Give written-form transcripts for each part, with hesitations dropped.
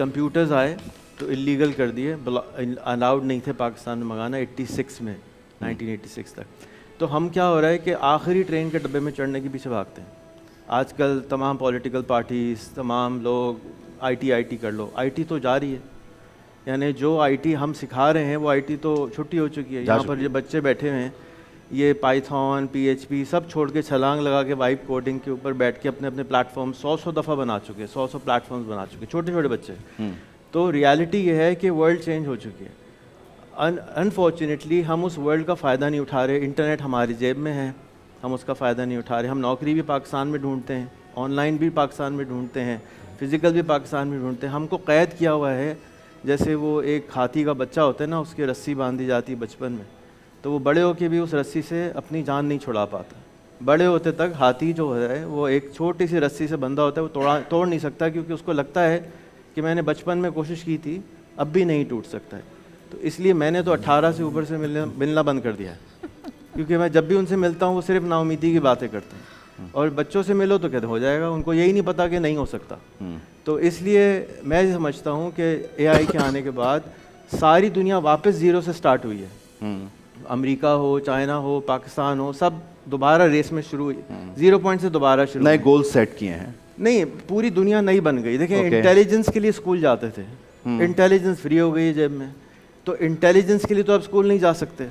Computers آئے تو illegal کر دیے, الاؤڈ نہیں تھے پاکستان میں منگانا 86 میں, 1986 تک. تو ہم کیا ہو رہا ہے کہ آخری ٹرین کے ڈبے میں چڑھنے کے پیچھے بھاگتے ہیں. آج کل تمام پولیٹیکل پارٹیز, تمام لوگ آئی ٹی کر لو. آئی ٹی تو جاری ہے, یعنی جو آئی ٹی ہم سکھا رہے ہیں وہ آئی ٹی تو چھٹی ہو چکی ہے. یہاں پر جو بچے بیٹھے ہوئے ہیں یہ پائتھون, PHP سب چھوڑ کے چھلانگ لگا کے وائب کوڈنگ کے اوپر بیٹھ کے اپنے اپنے پلیٹ فارم 100 دفعہ بنا چکے, 100 پلیٹ فارمز بنا چکے, چھوٹے چھوٹے بچے. تو ریالٹی یہ ہے کہ ورلڈ چینج ہو چکی ہے. انفارچونیٹلی ہم اس ورلڈ کا فائدہ نہیں اٹھا رہے. انٹرنیٹ ہماری جیب میں ہے, ہم اس کا فائدہ نہیں اٹھا رہے. ہم نوکری بھی پاکستان میں ڈھونڈتے ہیں, آن لائن بھی پاکستان میں ڈھونڈتے ہیں, فزیکل بھی پاکستان میں ڈھونڈتے ہیں. ہم کو قید کیا ہوا ہے جیسے وہ ایک ہاتھی کا بچہ ہوتا ہے نا, اس کی رسی باندھی جاتی ہے بچپن میں, تو وہ بڑے ہو کے بھی اس رسی سے اپنی جان نہیں چھڑا پاتا. بڑے ہوتے تک ہاتھی جو ہے وہ ایک چھوٹی سی رسی سے بندھا ہوتا ہے, وہ توڑ نہیں سکتا, کیونکہ اس کو لگتا ہے کہ میں نے بچپن میں کوشش کی تھی, اب بھی نہیں ٹوٹ سکتا ہے. تو اس لیے میں نے تو 18 سے اوپر سے ملنا بند کر دیا ہے, کیونکہ میں جب بھی ان سے ملتا ہوں وہ صرف نا امیدی کی باتیں کرتے ہیں. اور بچوں سے ملو تو کہتے ہو جائے گا, ان کو یہی نہیں پتا کہ نہیں ہو سکتا. تو اس لیے میں سمجھتا ہوں کہ اے آئی کے آنے کے بعد ساری دنیا واپس زیرو سے سٹارٹ ہوئی ہے. امریکہ ہو, چائنا ہو, پاکستان ہو, سب دوبارہ ریس میں شروع ہوئی, 0 پوائنٹ سے دوبارہ شروع. نئے گول سیٹ کیے ہیں. نہیں, پوری دنیا نئی بن گئی. دیکھیں انٹیلیجنس کے لیے اسکول جاتے تھے, انٹیلیجنس فری ہو گئی ہے جیب میں, تو انٹیلیجنس کے لیے تو اب اسکول نہیں جا سکتے.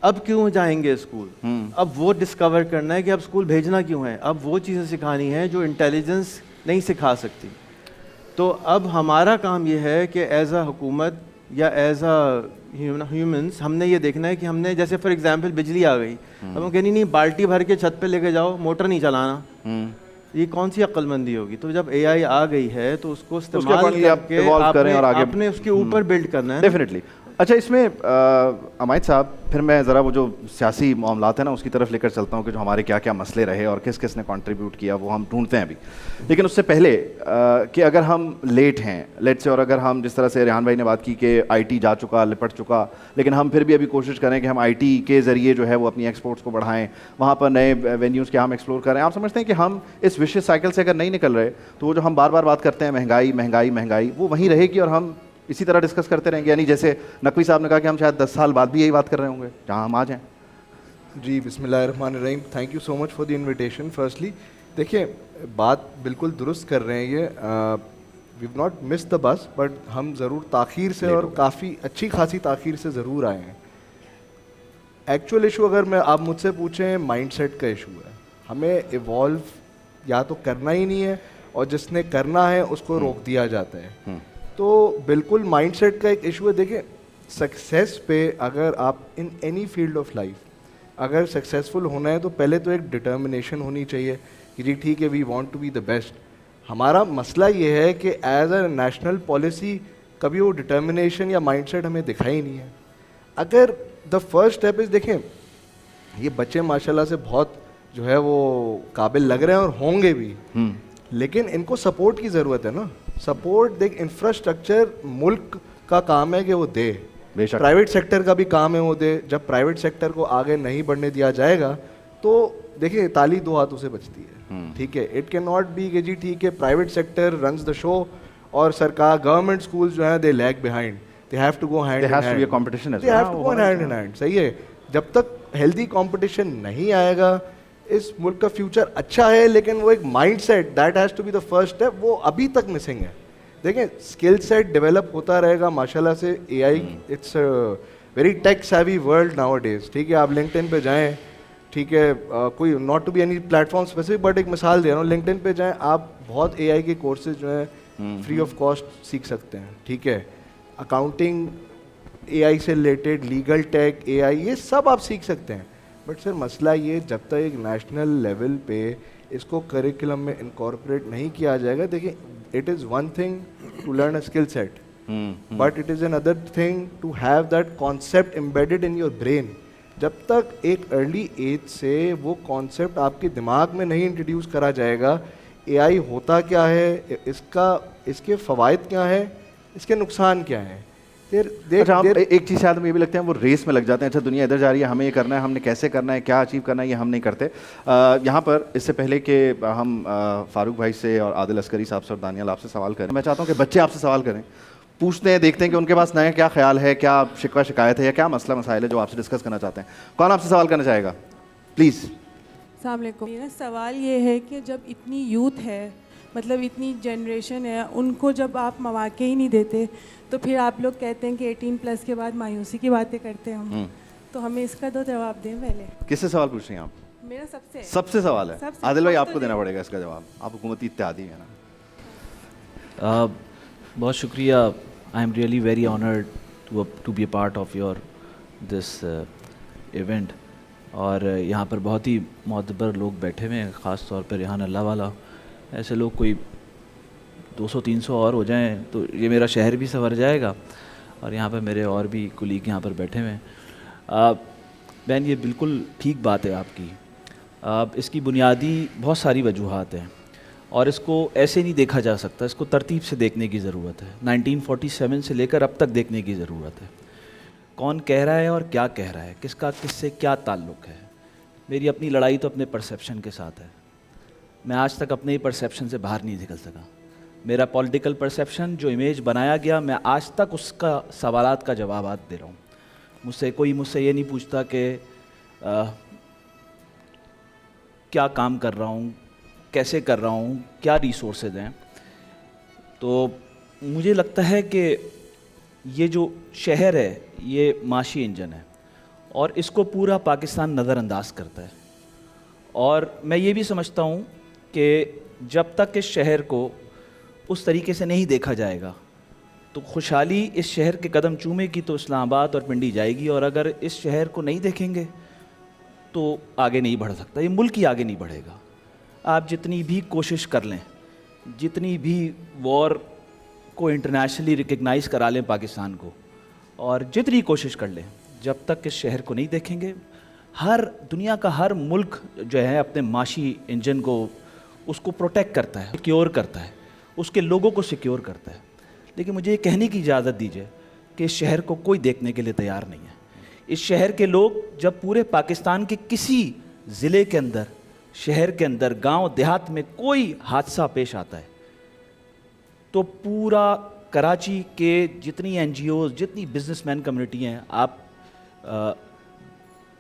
اب کیوں جائیں گے اسکول؟ اب وہ ڈسکور کرنا ہے کہ اب اسکول بھیجنا کیوں ہے. اب وہ چیزیں سکھانی ہیں جو انٹیلیجنس نہیں سکھا سکتی. تو اب ہمارا کام یہ ہے کہ ایز اے حکومت یا ایز اے ہیومنس ہم نے یہ دیکھنا ہے کہ ہم نے, جیسے فار ایگزامپل بجلی آ گئی, اب ہم کہیں نہیں بالٹی بھر کے چھت پہ لے کے جاؤ, موٹر نہیں چلانا, یہ کون سی عقل مندی ہوگی؟ تو جب اے آئی آ گئی ہے تو اس کو استعمال کر کے آپ نے اس کے اوپر بلڈ کرنا ہے. ڈیفینیٹلی. اچھا, اس میں امائد صاحب پھر میں ذرا وہ جو سیاسی معاملات ہیں نا اس کی طرف لے کر چلتا ہوں کہ جو ہمارے کیا کیا مسئلے رہے اور کس کس نے کنٹریبیوٹ کیا, وہ ہم ڈھونڈتے ہیں ابھی. لیکن اس سے پہلے کہ اگر ہم لیٹ ہیں لیٹ سے, اور اگر ہم جس طرح سے ریحان بھائی نے بات کی کہ آئی ٹی جا چکا, لپٹ چکا, لیکن ہم پھر بھی ابھی کوشش کریں کہ ہم آئی ٹی کے ذریعے جو ہے وہ اپنی ایکسپورٹس کو بڑھائیں, وہاں پر نئے وینیوز کے ہم ایکسپلور کریں. آپ سمجھتے ہیں کہ ہم اس وشیس سائیکل سے اگر نہیں نکل رہے تو وہ جو ہم بار بار بات کرتے ہیں مہنگائی مہنگائی مہنگائی, وہ وہیں رہے گی اور ہم اسی طرح ڈسکس کرتے رہیں گے؟ یعنی جیسے نقوی صاحب نے کہا کہ ہم شاید 10 سال بعد بھی یہی بات کر رہے ہوں گے جہاں ہم آ جائیں. جی بسم اللہ الرحمن الرحیم. Thank you so much for the invitation. Firstly دیکھیں بات بالکل درست کر رہے ہیں, یہ وی ہیو ناٹ مس دا بس, بٹ ہم ضرور تاخیر سے اور کافی اچھی خاصی تاخیر سے ضرور آئے ہیں. ایکچوئل ایشو اگر میں آپ مجھ سے پوچھیں مائنڈ سیٹ کا ایشو ہے. ہمیں ایوالو یا تو کرنا ہی نہیں ہے, اور جس نے کرنا ہے اس کو روک دیا جاتا ہے. تو بالکل مائنڈ سیٹ کا ایک ایشو ہے. دیکھیں سکسیس پہ اگر آپ in any field of life اگر سکسیزفل ہونا ہے تو پہلے تو ایک ڈٹرمنیشن ہونی چاہیے کہ جی ٹھیک ہے, we want to be the best. ہمارا مسئلہ یہ ہے کہ ایز اے نیشنل پالیسی کبھی وہ ڈٹرمنیشن یا مائنڈ سیٹ ہمیں دکھا ہی نہیں ہے. اگر دا فرسٹ اسٹیپ از, دیکھیں یہ بچے ماشاء اللہ سے بہت جو ہے وہ قابل لگ رہے ہیں اور ہوں گے بھی, لیکن ان کو سپورٹ کی ضرورت ہے نا. سپورٹ دیکھ, انفراسٹرکچر ملک کا کام ہے کہ وہ دے, پرائیویٹ سیکٹر کا بھی کام ہے وہ دے. جب پرائیویٹ سیکٹر کو آگے نہیں بڑھنے دیا جائے گا تو دیکھیں تالی دو ہاتھوں سے بچتی ہے. ٹھیک ہے, اٹ کین ناٹ بی کہ جی ٹھیک ہے private sector runs the show اور سرکار گورنمنٹ اسکول جو ہیں they lag behind. They have to go hand in hand. صحیح ہے, جب تک ہیلدی کمپٹیشن نہیں آئے گا اس ملک کا فیوچر اچھا ہے, لیکن وہ ایک mindset that has to be the first step, وہ ابھی تک مسنگ ہے. دیکھیں اسکل سیٹ ڈیولپ ہوتا رہے گا ماشاء اللہ سے. A I it's very tech savvy world nowadays ہے, آپ لنکڈ ان پہ جائیں, ٹھیک ہے, کوئی not to be any platform specific, but ایک مثال دے رہا ہوں, لنکڈ ان پہ جائیں, آپ بہت اے آئی کے کورسز جو ہیں فری آف کاسٹ سیکھ سکتے ہیں. ٹھیک ہے, اکاؤنٹنگ اے آئی سے ریلیٹڈ, لیگل ٹیک اے آئی, یہ سب آپ سیکھ سکتے ہیں. بٹ سر مسئلہ یہ جب تک ایک نیشنل لیول پہ اس کو کریکولم میں انکارپوریٹ نہیں کیا جائے گا. دیکھیں it is one thing to learn a skill set, but it is another thing to have that concept embedded in your brain. جب تک ایک ارلی ایج سے وہ کانسیپٹ آپ کے دماغ میں نہیں انٹروڈیوس کرا جائے گا اے آئی ہوتا کیا ہے, اس کے فوائد کیا ہیں, اس کے نقصان کیا ہیں. اچھا ایک چیز شاید ہم یہ بھی لگتے ہیں وہ ریس میں لگ جاتے ہیں, اچھا دنیا ادھر جا رہی ہے, ہمیں یہ کرنا ہے, ہم نے کیسے کرنا ہے, کیا اچیو کرنا ہے, یہ ہم نہیں کرتے. یہاں پر اس سے پہلے کہ ہم فاروق بھائی سے اور عادل عسکری صاحب سے اور دانیال آپ سے سوال کریں, میں چاہتا ہوں کہ بچے آپ سے سوال کریں, پوچھتے ہیں, دیکھتے ہیں کہ ان کے پاس نیا کیا خیال ہے, کیا شکوہ شکایت ہے, یا کیا مسئلہ مسائل ہے جو آپ سے ڈسکس کرنا چاہتے ہیں. کون آپ سے سوال کرنا چاہے گا پلیز؟ السلام علیکم. میرا سوال یہ ہے کہ جب اتنی یوتھ ہے, مطلب اتنی جنریشن ہے, ان کو جب آپ مواقع ہی نہیں دیتے تو پھر آپ لوگ کہتے ہیں کہ 18+ کے بعد مایوسی کی باتیں کرتے ہیں ہم, تو ہمیں اس کا تو جواب دیں پہلے. کس سے سوال پوچھ رہی ہیں آپ؟ میرا سب سے سوال ہے. عادل بھائی آپ کو دینا پڑے گا اس کا جواب, آپ حکومتی اتحادی ہیں نا. بہت شکریہ. I am really very honoured to be a part of your this event. اور یہاں پر بہت ہی معتبر لوگ بیٹھے ہوئے ہیں, خاص طور پر ریحان اللہ والا. ایسے لوگ کوئی 200-300 اور ہو جائیں تو یہ میرا شہر بھی سنور جائے گا. اور یہاں پہ میرے اور بھی کولیگ یہاں پر بیٹھے ہوئے ہیں. بہن یہ بالکل ٹھیک بات ہے آپ کی. اس کی بنیادی بہت ساری وجوہات ہیں اور اس کو ایسے نہیں دیکھا جا سکتا, اس کو ترتیب سے دیکھنے کی ضرورت ہے. 1947 سے لے کر اب تک دیکھنے کی ضرورت ہے. کون کہہ رہا ہے اور کیا کہہ رہا ہے, کس کا کس سے کیا تعلق ہے. میری اپنی لڑائی تو اپنے پرسیپشن کے ساتھ ہے. میں آج تک اپنے ہی پرسیپشن سے باہر نہیں نکل سکا. میرا پولیٹیکل پرسیپشن جو امیج بنایا گیا, میں آج تک اس کا سوالات کا جوابات دے رہا ہوں. مجھ سے یہ نہیں پوچھتا کہ کیا کام کر رہا ہوں, کیسے کر رہا ہوں, کیا ریسورسز ہیں. تو مجھے لگتا ہے کہ یہ جو شہر ہے یہ معاشی انجن ہے اور اس کو پورا پاکستان نظر انداز کرتا ہے. اور میں یہ بھی سمجھتا ہوں کہ جب تک اس شہر کو اس طریقے سے نہیں دیکھا جائے گا تو خوشحالی اس شہر کے قدم چومے کی تو اسلام آباد اور پنڈی جائے گی, اور اگر اس شہر کو نہیں دیکھیں گے تو آگے نہیں بڑھ سکتا. یہ ملک ہی آگے نہیں بڑھے گا. آپ جتنی بھی کوشش کر لیں, جتنی بھی وار کو انٹرنیشنلی ریکگنائز کرا لیں پاکستان کو, اور جتنی کوشش کر لیں, جب تک اس شہر کو نہیں دیکھیں گے, دنیا کا ہر ملک جو ہے اپنے معاشی انجن کو اس کو پروٹیکٹ کرتا ہے, سیکیور کرتا ہے, اس کے لوگوں کو سیکیور کرتا ہے. لیکن مجھے یہ کہنے کی اجازت دیجیے کہ اس شہر کو کوئی دیکھنے کے لیے تیار نہیں ہے. اس شہر کے لوگ جب پورے پاکستان کے کسی ضلع کے اندر, شہر کے اندر, گاؤں دیہات میں کوئی حادثہ پیش آتا ہے تو پورا کراچی کے جتنی NGOs, جتنی بزنس مین کمیونٹی ہیں, آپ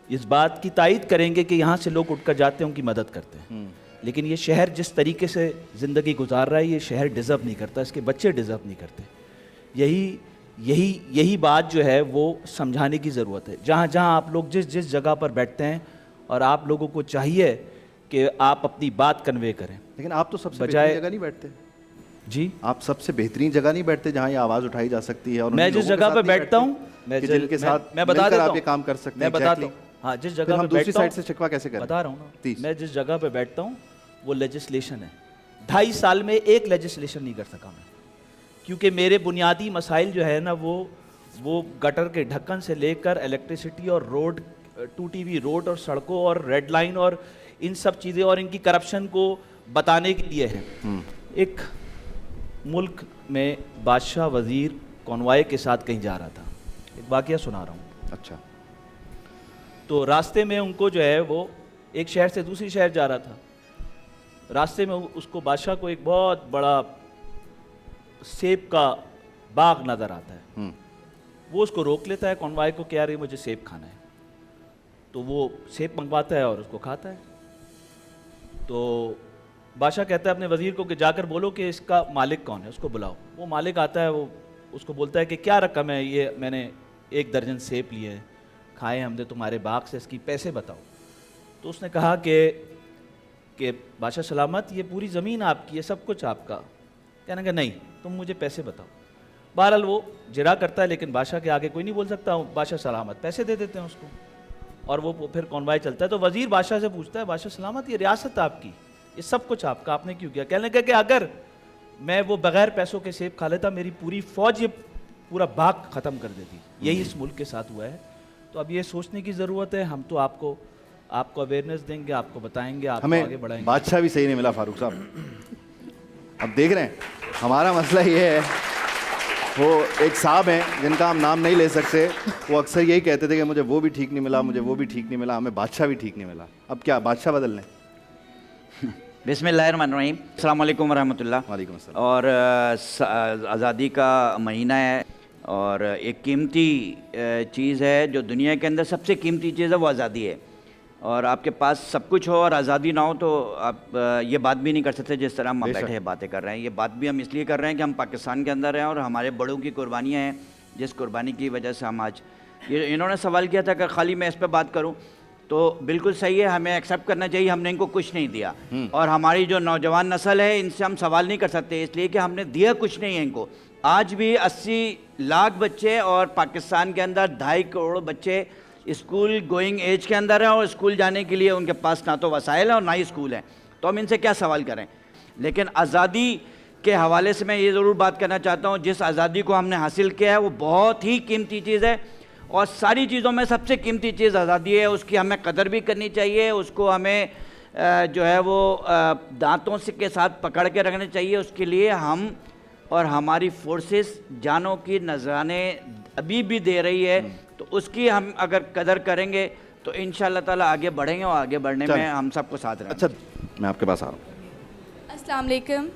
اس بات کی تائید کریں گے کہ یہاں سے لوگ اٹھ کر جاتے ہیں, ان کی مدد کرتے ہیں. لیکن یہ شہر جس طریقے سے زندگی گزار رہا ہے, یہ شہر ڈیزرو نہیں کرتا, اس کے بچے ڈیزرو نہیں کرتے. یہی بات جو ہے وہ سمجھانے کی ضرورت ہے. جہاں جہاں آپ لوگ جس جگہ پر بیٹھتے ہیں, اور آپ لوگوں کو چاہیے کہ آپ اپنی بات کنوے کریں. لیکن آپ تو سب سے بہترین جگہ نہیں بیٹھتے. جی, آپ سب سے بہترین جگہ نہیں بیٹھتے جہاں یہ آواز اٹھائی جا سکتی ہے. اور میں جس جگہ پہ بیٹھتا ہوں, میں بتا دیتا ہوں, آپ یہ کام کر سکتے ہیں. میں بتاتا ہوں, ہاں جس جگہ پہ دوسری سائڈ سے شکوہ کیسے کریں, بتا رہا ہوں نا. میں جس جگہ پہ بیٹھتا ہوں وہ لیجسلیشن ہے. 2.5 سال میں ایک لیجسلیشن نہیں کر سکا میں, کیونکہ میرے بنیادی مسائل جو ہے نا وہ گٹر کے ڈھکن سے لے کر الیکٹریسٹی اور روڈ, ٹوٹی ہوئی روڈ اور سڑکوں اور ریڈ لائن اور ان سب چیزیں اور ان کی کرپشن کو بتانے کے لیے ہے. ایک ملک میں بادشاہ وزیر کانوائے کے ساتھ کہیں جا رہا تھا, ایک واقعہ سنا رہا ہوں. اچھا. تو راستے میں ان کو جو ہے وہ ایک شہر سے دوسری شہر جا رہا تھا. راستے میں اس کو بادشاہ کو ایک بہت بڑا سیب کا باغ نظر آتا ہے. وہ اس کو روک لیتا ہے کانوائے کو کہ یار یہ مجھے سیب کھانا ہے. تو وہ سیب منگواتا ہے اور اس کو کھاتا ہے. تو بادشاہ کہتا ہے اپنے وزیر کو کہ جا کر بولو کہ اس کا مالک کون ہے, اس کو بلاؤ. وہ مالک آتا ہے, وہ اس کو بولتا ہے کہ کیا رقم ہے, یہ میں نے 1 درجن سیب لیے ہیں, کھائے ہم نے تمہارے باغ سے, اس کی پیسے بتاؤ. تو اس نے کہا کہ بادشاہ سلامت, یہ پوری زمین آپ کی ہے, سب کچھ آپ کا. کہنے کہ نہیں, تم مجھے پیسے بتاؤ. بہرحال وہ جرا کرتا ہے, لیکن بادشاہ کے آگے کوئی نہیں بول سکتا. بادشاہ سلامت پیسے دے دیتے ہیں اس کو, اور وہ پھر کانوائے چلتا ہے. تو وزیر بادشاہ سے پوچھتا ہے, بادشاہ سلامت یہ ریاست آپ کی, یہ سب کچھ آپ کا, آپ نے کیوں کیا؟ کہنے لگا کہ اگر میں وہ بغیر پیسوں کے سیب کھا لیتا, میری پوری فوج یہ پورا باغ ختم کر دیتی. یہی اس ملک کے ساتھ ہوا ہے. تو اب یہ سوچنے کی ضرورت ہے. ہم تو آپ کو اویئرنیس دیں گے, آپ کو بتائیں گے, آپ کو آگے بڑھائیں گے. بادشاہ بھی صحیح نہیں ملا فاروق صاحب. اب دیکھ رہے ہیں ہمارا مسئلہ یہ ہے وہ ایک صاحب ہیں جن کا ہم نام نہیں لے سکتے, وہ اکثر یہی کہتے تھے کہ مجھے وہ بھی ٹھیک نہیں ملا, مجھے وہ بھی ٹھیک نہیں ملا, ہمیں بادشاہ بھی ٹھیک نہیں ملا. اب کیا بادشاہ بدل لیں؟ بسم اللہ الرحمن الرحیم. السلام علیکم ورحمۃ اللہ. وعلیکم السلام. اور آزادی کا مہینہ ہے, اور ایک قیمتی چیز ہے جو دنیا کے اندر سب سے قیمتی چیز ہے, وہ آزادی ہے. اور آپ کے پاس سب کچھ ہو اور آزادی نہ ہو تو آپ یہ بات بھی نہیں کر سکتے جس طرح ہم بیٹھے باتیں کر رہے ہیں. یہ بات بھی ہم اس لیے کر رہے ہیں کہ ہم پاکستان کے اندر ہیں اور ہمارے بڑوں کی قربانیاں ہیں, جس قربانی کی وجہ سے ہم آج, یہ انہوں نے سوال کیا تھا کہ خالی میں اس پہ بات کروں, تو بالکل صحیح ہے, ہمیں ایکسیپٹ کرنا چاہیے ہم نے ان کو کچھ نہیں دیا. اور ہماری جو نوجوان نسل ہے ان سے ہم سوال نہیں کر سکتے اس لیے کہ ہم نے دیا کچھ نہیں ہے ان کو. آج بھی 80 لاکھ بچے اور پاکستان کے اندر 2.5 کروڑ بچے اسکول گوئنگ ایج کے اندر ہیں, اور اسکول جانے کے لیے ان کے پاس نہ تو وسائل ہیں اور نہ ہی اسکول ہیں. تو ہم ان سے کیا سوال کریں؟ لیکن آزادی کے حوالے سے میں یہ ضرور بات کرنا چاہتا ہوں, جس آزادی کو ہم نے حاصل کیا ہے وہ بہت ہی قیمتی چیز ہے, اور ساری چیزوں میں سب سے قیمتی چیز آزادی ہے. اس کی ہمیں قدر بھی کرنی چاہیے, اس کو ہمیں جو ہے وہ دانتوں سے کے ساتھ پکڑ کے رکھنا چاہیے. اس کے لیے ہم اور ہماری فورسز جانوں کی نذرانے ابھی بھی دے رہی ہے, تو اس کی ہم اگر قدر کریں گے تو انشاءاللہ تعالیٰ آگے بڑھیں گے, اور آگے بڑھنے میں ہم سب کو ساتھ رہیں گے. اچھا میں آپ کے پاس آ رہا ہوں. السلام علیکم.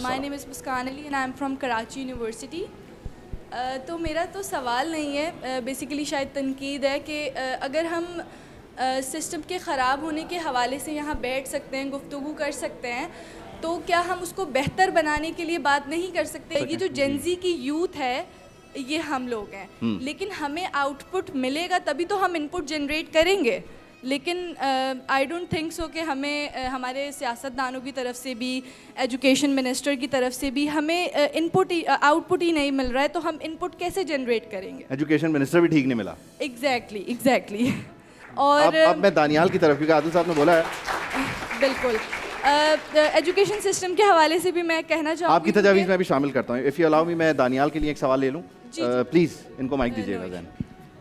My name is Muskan Ali and I am from Karachi university. تو میرا تو سوال نہیں ہے, بیسیکلی شاید تنقید ہے کہ اگر ہم سسٹم کے خراب ہونے کے حوالے سے یہاں بیٹھ سکتے ہیں, گفتگو کر سکتے ہیں, تو کیا ہم اس کو بہتر بنانے کے لیے بات نہیں کر سکتے؟ یہ جو جنزی کی یوتھ ہے یہ ہم لوگ ہیں, لیکن ہمیں آؤٹ پٹ ملے گا تبھی تو ہم ان پٹ جنریٹ کریں گے. لیکن آئی ڈونٹ تھنک سو کہ ہمیں ہمارے سیاستدانوں کی طرف سے بھی, ایجوکیشن منسٹر کی طرف سے بھی ہمیں ان پٹ آؤٹ پٹ ہی نہیں مل رہا ہے, تو ہم ان پٹ کیسے جنریٹ کریں گے؟ ایجوکیشن منسٹر بھی ٹھیک نہیں ملا. ایگزیکٹلی. اور اب میں دانیال کی طرف, کیونکہ عادل صاحب نے بولا ہے. بالکل ایجوکیشن سسٹم کے حوالے سے بھی میں کہنا چاہوں گی, آپ کی تجاویز میں بھی شامل کرتا ہوں. اف یو الاؤ می, میں دانیال کے لیے ایک سوال لے لوں پلیز. ان کو مائک دیجیے گا.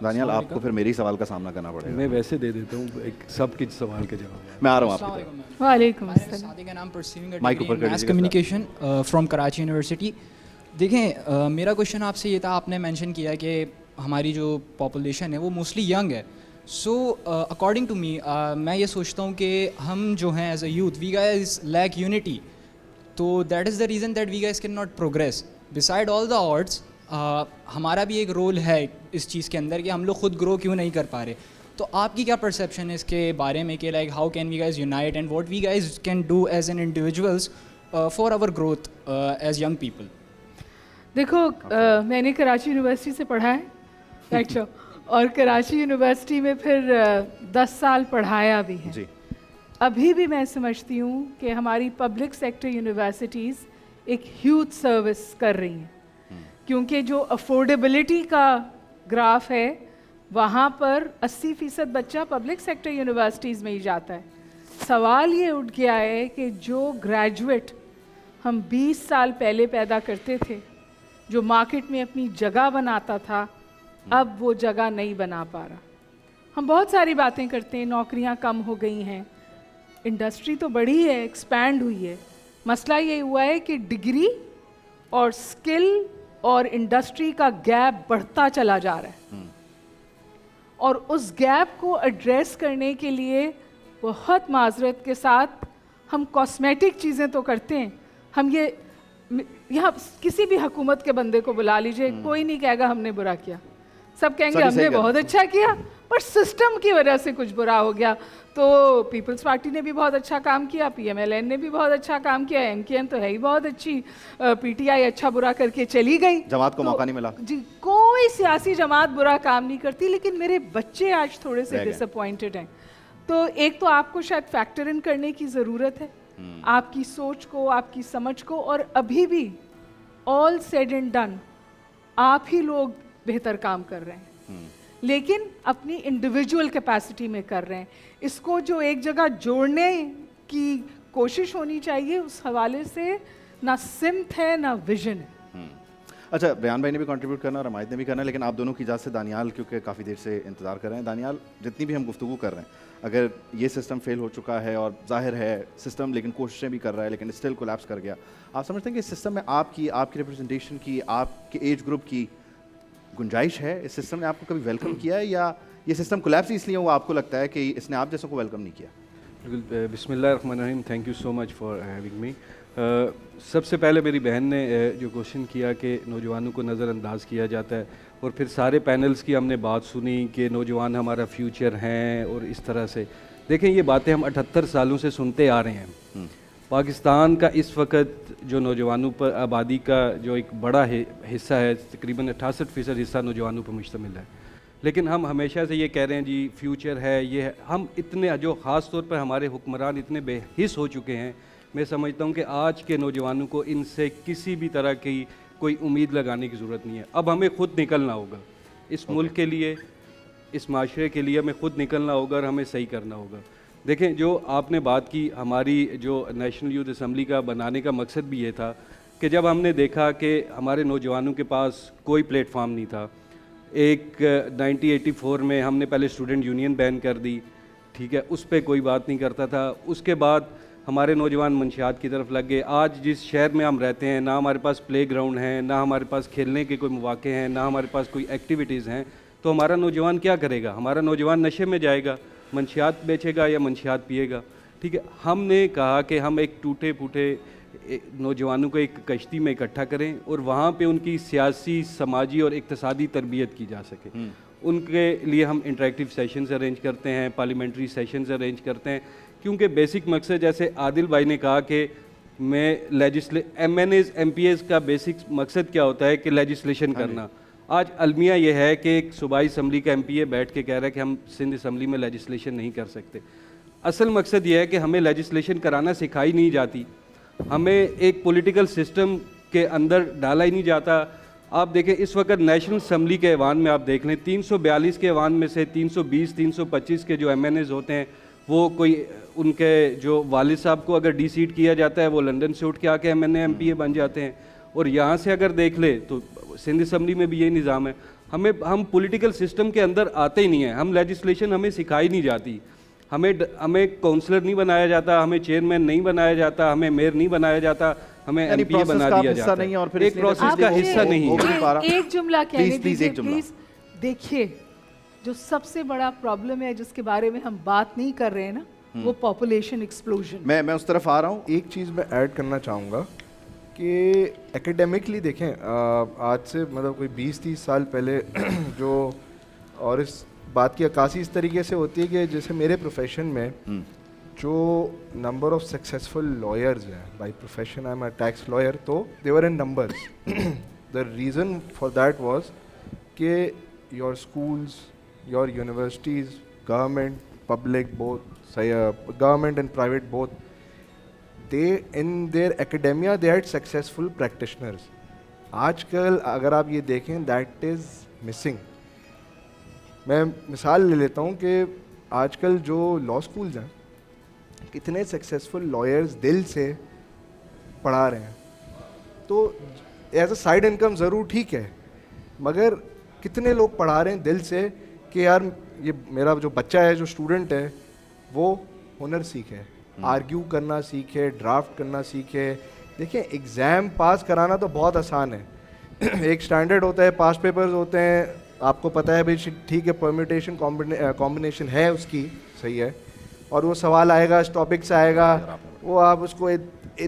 دانیال آپ کو پھر میری سوال کا سامنا کرنا پڑے گا. میں ویسے دے دیتا ہوں ایک سب کے سوال کا جواب. میں آ رہا ہوں آپ کی. وعلیکم السلام. سعدی کا نام پرسیونگ مائک اوپر کر mass communication from Karachi university. دیکھیں میرا کوشچن آپ سے یہ تھا, آپ نے مینشن کیا کہ ہماری جو پاپولیشن ہے وہ موسٹلی ینگ ہے. سو اکارڈنگ ٹو می, میں یہ سوچتا ہوں کہ ہم جو ہیں as a youth we guys lack unity, تو that is the reason that we guys can not progress beside all the odds. ہمارا بھی ایک رول ہے اس چیز کے اندر کہ ہم لوگ خود گرو کیوں نہیں کر پا رہے. تو آپ کی کیا پرسیپشن ہے اس کے بارے میں کہ like how can we guys unite and what we guys can do as an individuals for our growth as young people? دیکھو میں نے کراچی یونیورسٹی سے پڑھا ہے اچھا, اور کراچی یونیورسٹی میں پھر 10 سال پڑھایا بھی ہے. ابھی بھی میں سمجھتی ہوں کہ ہماری پبلک سیکٹر یونیورسٹیز ایک ہیوج سروس کر رہی ہیں, کیونکہ جو افورڈیبلٹی کا گراف ہے وہاں پر 80% بچہ پبلک سیکٹر یونیورسٹیز میں ہی جاتا ہے. سوال یہ اٹھ گیا ہے کہ جو گریجویٹ ہم 20 سال پہلے پیدا کرتے تھے, جو مارکیٹ میں اپنی جگہ بناتا تھا, اب وہ جگہ نہیں بنا پا رہا. ہم بہت ساری باتیں کرتے ہیں, نوکریاں کم ہو گئی ہیں, انڈسٹری تو بڑھی ہے, ایکسپینڈ ہوئی ہے. مسئلہ یہ ہوا ہے کہ ڈگری اور سکل اور انڈسٹری کا گیپ بڑھتا چلا جا رہا ہے, اور اس گیپ کو ایڈریس کرنے کے لیے بہت معذرت کے ساتھ ہم کاسمیٹک چیزیں تو کرتے ہیں. ہم یہاں کسی بھی حکومت کے بندے کو بلا لیجئے, کوئی نہیں کہے گا ہم نے برا کیا, سب کہیں گے ہم نے بہت اچھا کیا, پر سسٹم کی وجہ سے کچھ برا ہو گیا. تو پیپلز پارٹی نے بھی بہت اچھا کام کیا, پی ایم ایل این نے بھی بہت اچھا کام کیا, ایم کیو ایم تو ہے ہی بہت اچھی, پی ٹی آئی اچھا برا کر کے چلی گئی, جماعت کو موقع نہیں ملا. جی کوئی سیاسی جماعت برا کام نہیں کرتی, لیکن میرے بچے آج تھوڑے سے ڈس اپوائنٹڈ ہیں. تو ایک تو آپ کو شاید فیکٹر ان کرنے کی ضرورت ہے, آپ کی سوچ کو, آپ کی سمجھ کو, اور ابھی بھی آل سیڈ اینڈ ڈن آپ ہی لوگ بہتر کام کر رہے ہیں, لیکن اپنی انڈیویجول کیپیسٹی میں کر رہے ہیں. اس کو جو ایک جگہ جوڑنے کی کوشش ہونی چاہیے, اس حوالے سے نہ سمت ہے نہ ویژن ہے. اچھا بیان بھائی نے بھی کنٹریبیوٹ کرنا اور حمایت نے بھی کرنا ہے, لیکن آپ دونوں کی اجازت سے دانیال کیونکہ کافی دیر سے انتظار کر رہے ہیں. دانیال, جتنی بھی ہم گفتگو کر رہے ہیں, اگر یہ سسٹم فیل ہو چکا ہے اور ظاہر ہے سسٹم لیکن کوششیں بھی کر رہا ہے لیکن اسٹل کولیپس کر گیا, آپ سمجھتے ہیں کہ اس سسٹم میں آپ کی ریپرزنٹیشن کی, آپ کے ایج گروپ کی گنجائش ہے؟ اس سسٹم نے آپ کو کبھی ویلکم کیا ہے یا یہ سسٹم کولیپس اس لیے ہوا آپ کو لگتا ہے کہ اس نے آپ جیسوں کو ویلکم نہیں کیا؟ بالکل. بسم اللہ الرحمن الرحیم. Thank you so much for having me. سب سے پہلے میری بہن نے جو کوشچن کیا کہ نوجوانوں کو نظر انداز کیا جاتا ہے, اور پھر سارے پینلز کی ہم نے بات سنی کہ نوجوان ہمارا فیوچر ہیں, اور اس طرح سے دیکھیں یہ باتیں ہم 78 سالوں سے سنتے آ رہے ہیں. پاکستان کا اس وقت جو نوجوانوں پر آبادی کا جو ایک بڑا حصہ ہے, تقریباً 68% حصہ نوجوانوں پر مشتمل ہے, لیکن ہم ہمیشہ سے یہ کہہ رہے ہیں جی فیوچر ہے, یہ ہے. ہم اتنے جو خاص طور پر ہمارے حکمران اتنے بے حس ہو چکے ہیں, میں سمجھتا ہوں کہ آج کے نوجوانوں کو ان سے کسی بھی طرح کی کوئی امید لگانے کی ضرورت نہیں ہے. اب ہمیں خود نکلنا ہوگا, اس ملک کے لیے, اس معاشرے کے لیے ہمیں خود نکلنا ہوگا اور ہمیں صحیح کرنا ہوگا. دیکھیں جو آپ نے بات کی, ہماری جو نیشنل یوتھ اسمبلی کا بنانے کا مقصد بھی یہ تھا کہ جب ہم نے دیکھا کہ ہمارے نوجوانوں کے پاس کوئی پلیٹ فارم نہیں تھا, ایک 1984 میں ہم نے پہلے اسٹوڈنٹ یونین بین کر دی, ٹھیک ہے, اس پہ کوئی بات نہیں کرتا تھا. اس کے بعد ہمارے نوجوان منشیات کی طرف لگ گئے. آج جس شہر میں ہم رہتے ہیں نہ ہمارے پاس پلے گراؤنڈ ہیں, نہ ہمارے پاس کھیلنے کے کوئی مواقع ہیں, نہ ہمارے پاس کوئی ایکٹیویٹیز ہیں, تو ہمارا نوجوان کیا کرے گا؟ ہمارا نوجوان نشے میں جائے گا, منشیات بیچے گا یا منشیات پیے گا. ٹھیک ہے, ہم نے کہا کہ ہم ایک ٹوٹے پھوٹے نوجوانوں کو ایک کشتی میں اکٹھا کریں اور وہاں پہ ان کی سیاسی, سماجی اور اقتصادی تربیت کی جا سکے. ان کے لیے ہم انٹریکٹیو سیشنز ارینج کرتے ہیں, پارلیمنٹری سیشنز ارینج کرتے ہیں, کیونکہ بیسک مقصد جیسے عادل بھائی نے کہا کہ میں M N As M P As کا بیسک مقصد کیا ہوتا ہے کہ لیجسلیشن کرنا. آج المیہ یہ ہے کہ ایک صوبائی اسمبلی کا ایم پی اے بیٹھ کے کہہ رہا ہے کہ ہم سندھ اسمبلی میں لیجسلیشن نہیں کر سکتے. اصل مقصد یہ ہے کہ ہمیں لیجسلیشن کرانا سکھائی نہیں جاتی, ہمیں ایک پولیٹیکل سسٹم کے اندر ڈالا ہی نہیں جاتا. آپ دیکھیں اس وقت نیشنل اسمبلی کے ایوان میں آپ دیکھ لیں 342 کے ایوان میں سے 320 325 کے جو ایم این ایز ہوتے ہیں وہ کوئی ان کے جو والد صاحب کو اگر ڈی سیٹ کیا جاتا ہے وہ لنڈن سے اٹھ کے آ کے M N A M P A بن جاتے ہیں. اور یہاں سے اگر دیکھ لے تو سندھ اسمبلی میں بھی یہی نظام ہے. ہم پولیٹیکل سسٹم کے اندر آتے ہی نہیں ہیں, ہم لیجسلیشن ہمیں سکھائی نہیں جاتی, ہمیں کونسلر نہیں بنایا جاتا, ہمیں چیئرمین نہیں بنایا جاتا, ہمیں میئر نہیں بنایا جاتا, ہمیں ایم پی اے بنا دیا جاتا ہے. ایک پروسیس کا حصہ نہیں ہے. ایک جملہ کہنے دیجیے پلیز. دیکھیے جو سب سے بڑا پرابلم ہے جس کے بارے میں ہم بات نہیں کر رہے ہیں نا, وہ پاپولیشن ایکسپلوژن. میں اس طرف آ رہا ہوں. ایک چیز میں ایڈ کرنا چاہوں گا کہ ایکیڈیمکلی دیکھیں آج سے مطلب کوئی 20-30 سال پہلے جو, اور اس بات کی عکاسی اس طریقے سے ہوتی ہے کہ جیسے میرے پروفیشن میں جو نمبر آف سکسیزفل لائرز ہیں, by profession I am a tax lawyer, تو they were in numbers. The reason for that was کہ your schools, your universities, government, public both, government and private both, they in their academia they had successful practitioners. آج کل اگر آپ یہ دیکھیں that is missing. میں مثال لے لیتا ہوں کہ آج کل جو لاء اسکولز ہیں کتنے سکسیزفل لائرز دل سے پڑھا رہے ہیں, تو ایز اے سائڈ انکم ضرور ٹھیک ہے, مگر کتنے لوگ پڑھا رہے ہیں دل سے کہ یار یہ میرا جو بچہ ہے, جو اسٹوڈنٹ ہے, وہ ہنر سیکھے, آرگیو کرنا سیکھے, ڈرافٹ کرنا سیکھے. دیکھیں ایگزام پاس کرانا تو بہت آسان ہے, ایک اسٹینڈرڈ ہوتا ہے, پاس پیپرز ہوتے ہیں, آپ کو پتہ ہے بھائی ٹھیک ہے پرمیٹیشن کمبینیشن ہے اس کی, صحیح ہے, اور وہ سوال آئے گا, اس ٹاپک سے آئے گا, وہ آپ اس کو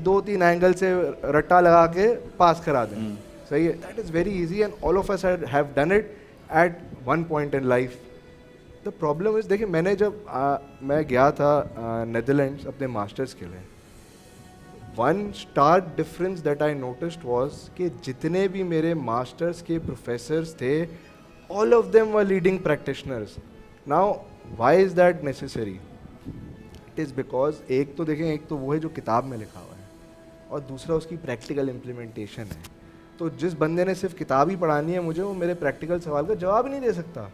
2-3 اینگل سے رٹا لگا کے پاس کرا دیں, صحیح ہے. That is very easy and all of us have done it at one point in life. The problem is, دیکھیں میں نے جب میں گیا تھا نیدرلینڈس اپنے ماسٹرس کے لیے, one stark difference that I noticed was کہ جتنے بھی میرے ماسٹرس کے پروفیسرس تھے all of them were leading practitioners. Now why is that necessary? It is because ایک تو دیکھیں, ایک تو وہ ہے جو کتاب میں لکھا ہوا ہے, اور دوسرا اس کی پریکٹیکل امپلیمنٹیشن ہے. تو جس بندے نے صرف کتاب ہی پڑھانی ہے مجھے, وہ میرے پریکٹیکل سوال کا جواب ہی نہیں دے سکتا.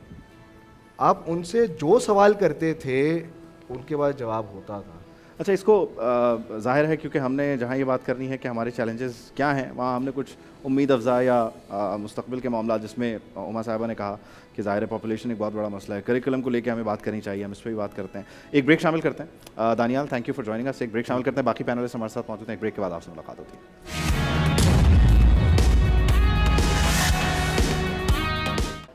آپ ان سے جو سوال کرتے تھے ان کے بعد جواب ہوتا تھا. اچھا اس کو ظاہر ہے کیونکہ ہم نے جہاں یہ بات کرنی ہے کہ ہمارے چیلنجز کیا ہیں وہاں ہم نے کچھ امید افزا یا مستقبل کے معاملات جس میں عما صاحبہ نے کہا کہ ظاہر پاپولیشن ایک بہت بڑا مسئلہ ہے, کریکولم کو لے کے ہمیں بات کرنی چاہیے, ہم اس پہ بھی بات کرتے ہیں. ایک بریک شامل کرتے ہیں. Daniyal thank you for joining us. ایک بریک شامل کرتے ہیں, باقی پینلسٹ ہمارے ساتھ موجود ہیں. ایک بریک کے بعد آپ سے ملاقات ہوتی ہے.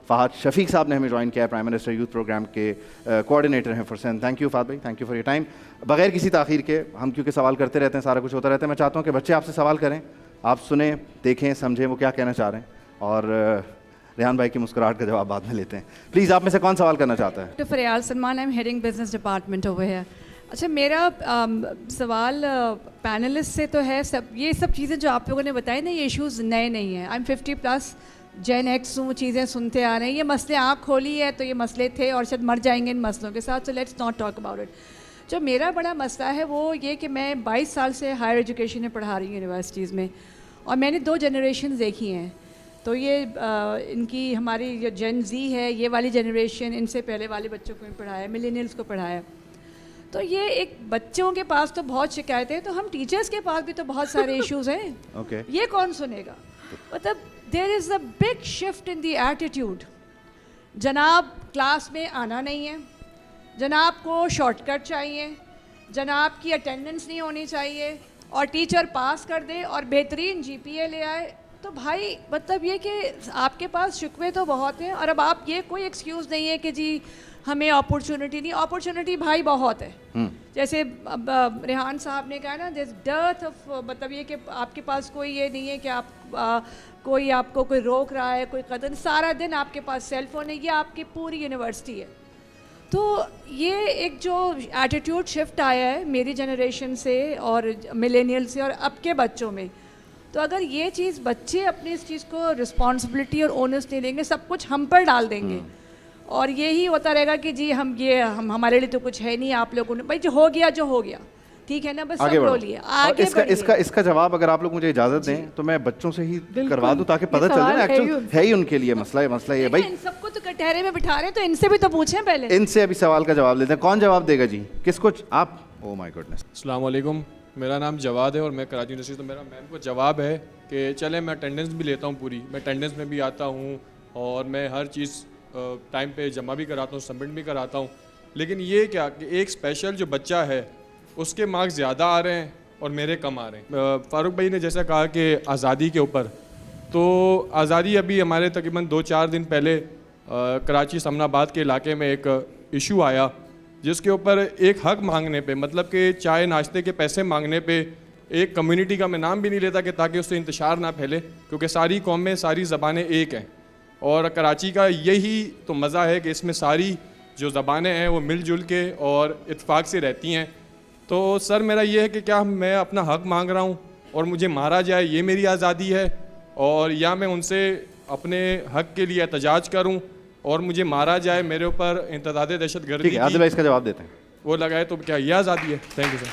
فہد شفیق صاحب نے ہمیں جوائن کیا ہے, پرائم منسٹر یوتھ پروگرام کے کوآرڈینیٹر ہیں for Sindh. Thank you Fahad بھائی, thank you for your time. بغیر کسی تاخیر کے, ہم کیونکہ سوال کرتے رہتے ہیں, سارا کچھ ہوتا رہتا ہے, میں چاہتا ہوں کہ بچے آپ سے سوال کریں, آپ سنیں, دیکھیں, سمجھیں وہ کیا کہنا چاہ رہے ہیں, اور ریحان بھائی کی مسکراہٹ کا جواب بعد میں لیتے ہیں. پلیز آپ میں سے کون سوال کرنا چاہتا ہے؟ Doctor Faryal Salman, I M heading business department over here. اچھا میرا سوال پینلسٹ سے تو ہے, یہ سب چیزیں جو آپ لوگوں نے بتائی نا, یہ ایشوز نئے نہیں ہیں. آئی ایم 50+ جین ایکس ہوں, چیزیں سنتے آ رہے ہیں. یہ مسئلے آنکھ کھولی ہے تو یہ مسئلے تھے اور شاید مر جائیں گے ان مسئلوں کے ساتھ. So let's not talk about it. جو میرا بڑا مسئلہ ہے وہ یہ کہ میں 22 سال سے ہائر ایجوکیشن میں پڑھا رہی ہوں یونیورسٹیز میں, اور میں نے 2 جنریشنز دیکھی ہیں. تو یہ ان کی ہماری جو جین زی ہے, یہ والی جنریشن, ان سے پہلے والے بچوں کو بھی پڑھایا, ملینیلس کو پڑھایا. تو یہ ایک بچوں کے پاس تو بہت شکایتیں ہیں, تو ہم ٹیچرس کے پاس بھی تو بہت سارے ایشوز ہیں. یہ کون سنے گا؟ مطلب there is a big shift in the attitude. جناب کلاس میں آنا نہیں ہے, جناب کو شارٹ کٹ چاہیے, جناب کی اٹینڈنس نہیں ہونی چاہیے, اور ٹیچر پاس کر دے اور بہترین GPA لے آئے. تو بھائی مطلب یہ کہ آپ کے پاس شکوے تو بہت ہیں, اور اب آپ یہ کوئی ایکسکیوز نہیں ہے کہ جی ہمیں اپرچونٹی نہیں. اپرچونٹی بھائی بہت ہے. جیسے اب ریحان صاحب نے کہا نا, دس ڈرتھ آف, مطلب یہ کہ آپ کے پاس کوئی یہ نہیں ہے کہ آپ کوئی آپ کو کوئی روک رہا ہے, کوئی قدم, سارا دن آپ کے پاس سیل فون ہے. یہ آپ کی پوری یونیورسٹی ہے. تو یہ ایک جو ایٹیٹیوڈ شفٹ آیا ہے میری جنریشن سے اور ملینیل سے اور اب کے بچوں میں, تو اگر یہ چیز بچے اپنی اس چیز کو رسپانسبلٹی اور اونرس نہیں لیں گے, سب کچھ ہم پر ڈال دیں گے, اور یہی ہوتا رہے گا کہ جی ہم ہمارے لیے تو کچھ ہے نہیں, آپ لوگوں نے بھائی جو ہو گیا ٹھیک ہے نا, بس سب رو لیے آگے بڑھیے. اس کا جواب اگر آپ لوگ مجھے اجازت دیں تو میں بچوں سے ہی کروا دوں تاکہ پتہ چل جائے ایکچولی ہے ہی ان کے لیے مسئلہ یہ. بھائی ان سب کو تو کٹہرے میں بٹھا رہے ہیں, تو ان سے بھی تو پوچھیں پہلے. ان سے ابھی سوال کا جواب لیتے ہیں. کون جواب دے گا جی, کس کو آپ؟ او مائی گڈنس. السلام علیکم, میرا نام جواد ہے اور میں کراچی یونیورسٹی. تو میرا میم کو جواب ہے کہ چلیں میں اٹینڈنس بھی لیتا ہوں پوری, میں اٹینڈنس میں بھی آتا ہوں اور میں ہر چیز ٹائم پہ جمع بھی کراتا ہوں, سبمٹ بھی کراتا ہوں. لیکن یہ کیا کہ ایک اسپیشل جو بچہ ہے اس کے مارکس زیادہ آ رہے ہیں اور میرے کم آ رہے ہیں. فاروق بھائی نے جیسا کہا کہ آزادی کے اوپر, تو آزادی ابھی ہمارے تقریباً 2-4 دن پہلے کراچی سمن آباد کے علاقے میں ایک ایشو آیا جس کے اوپر ایک حق مانگنے پہ, مطلب کہ چائے ناشتے کے پیسے مانگنے پہ, ایک کمیونٹی کا میں نام بھی نہیں لیتا کہ تاکہ اس سے انتشار نہ پھیلے, کیونکہ ساری قومیں ساری زبانیں ایک ہیں, اور کراچی کا یہی تو مزہ ہے کہ اس میں ساری جو زبانیں ہیں وہ مل جل کے اور اتفاق سے رہتی ہیں. تو سر میرا یہ ہے کہ کیا میں اپنا حق مانگ رہا ہوں اور مجھے مارا جائے یہ میری آزادی ہے, اور یا میں ان سے اپنے حق کے لیے احتجاج کروں اور مجھے مارا جائے, میرے اوپر انتداد دہشت گردی عادل بھائی اس کا جواب دیتے ہیں, وہ لگائے, تو کیا یہ آزادی ہے؟ Thank you sir.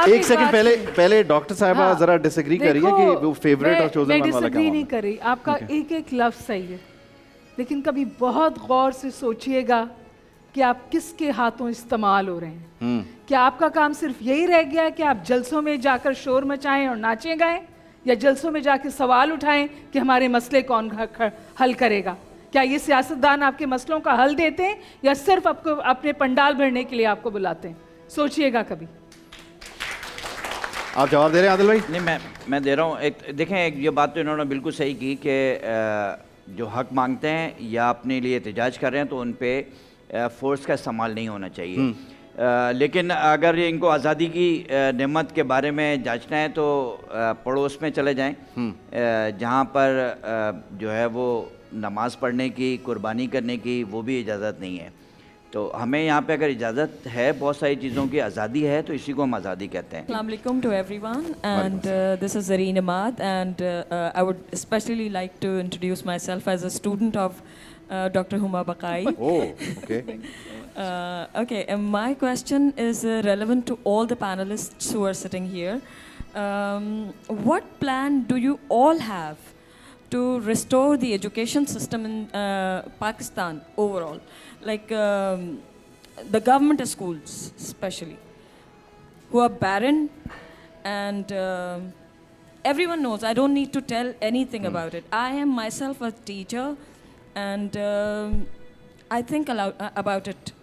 ایک سیکنڈ پہلے ڈاکٹر صاحبہ ذرا ڈس ایگری کر رہی ہے کہ وہ فیوریٹ اور چوزن ون والا کیا؟ میں ڈس ایگری نہیں کر رہی, آپ کا ایک ایک لفظ صحیح ہے, لیکن کبھی بہت غور سے سوچئے گا کہ آپ کس کے ہاتھوں استعمال ہو رہے ہیں. کیا آپ کا کام صرف یہی رہ گیا ہے کہ آپ جلسوں میں جا کر شور مچائیں اور ناچیں گائیں, یا جلسوں میں جا کے سوال اٹھائیں کہ ہمارے مسئلے کون حل کرے گا؟ کیا یہ سیاستدان آپ کے مسئلوں کا حل دیتے ہیں یا صرف آپ کو اپنے پنڈال بھرنے کے لیے آپ کو بلاتے ہیں؟ سوچئے گا کبھی. آپ جواب دے رہے ہیں عادل بھائی؟ نہیں میں دے رہا ہوں. دیکھیں ایک یہ بات تو انہوں نے بالکل صحیح کی کہ جو حق مانگتے ہیں یا اپنے لیے احتجاج کر رہے ہیں تو ان پہ فورس کا استعمال نہیں ہونا چاہیے. لیکن اگر ان کو آزادی کی نعمت کے بارے میں جانچنا ہے تو پڑوس میں چلے جائیں جہاں پر جو ہے وہ نماز پڑھنے کی, قربانی کرنے کی وہ بھی اجازت نہیں ہے. تو ہمیں یہاں پہ اگر اجازت ہے, بہت ساری چیزوں کی آزادی ہے, تو اسی کو ہم آزادی کہتے ہیں. السلام علیکم to everyone, and this is Zarin Ahmed, and I would specially like to introduce myself as a student of Dr. Huma Bakai. Oh, okay. Okay, my question is relevant to all the panelists who are sitting here. What plan do you all have to restore the education system in Pakistan overall? Like, the government schools especially, who are barren, and everyone knows, I don't need to tell anything about it. I am myself a teacher, and I think about it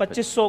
2500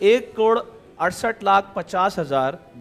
1,68,50,000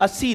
80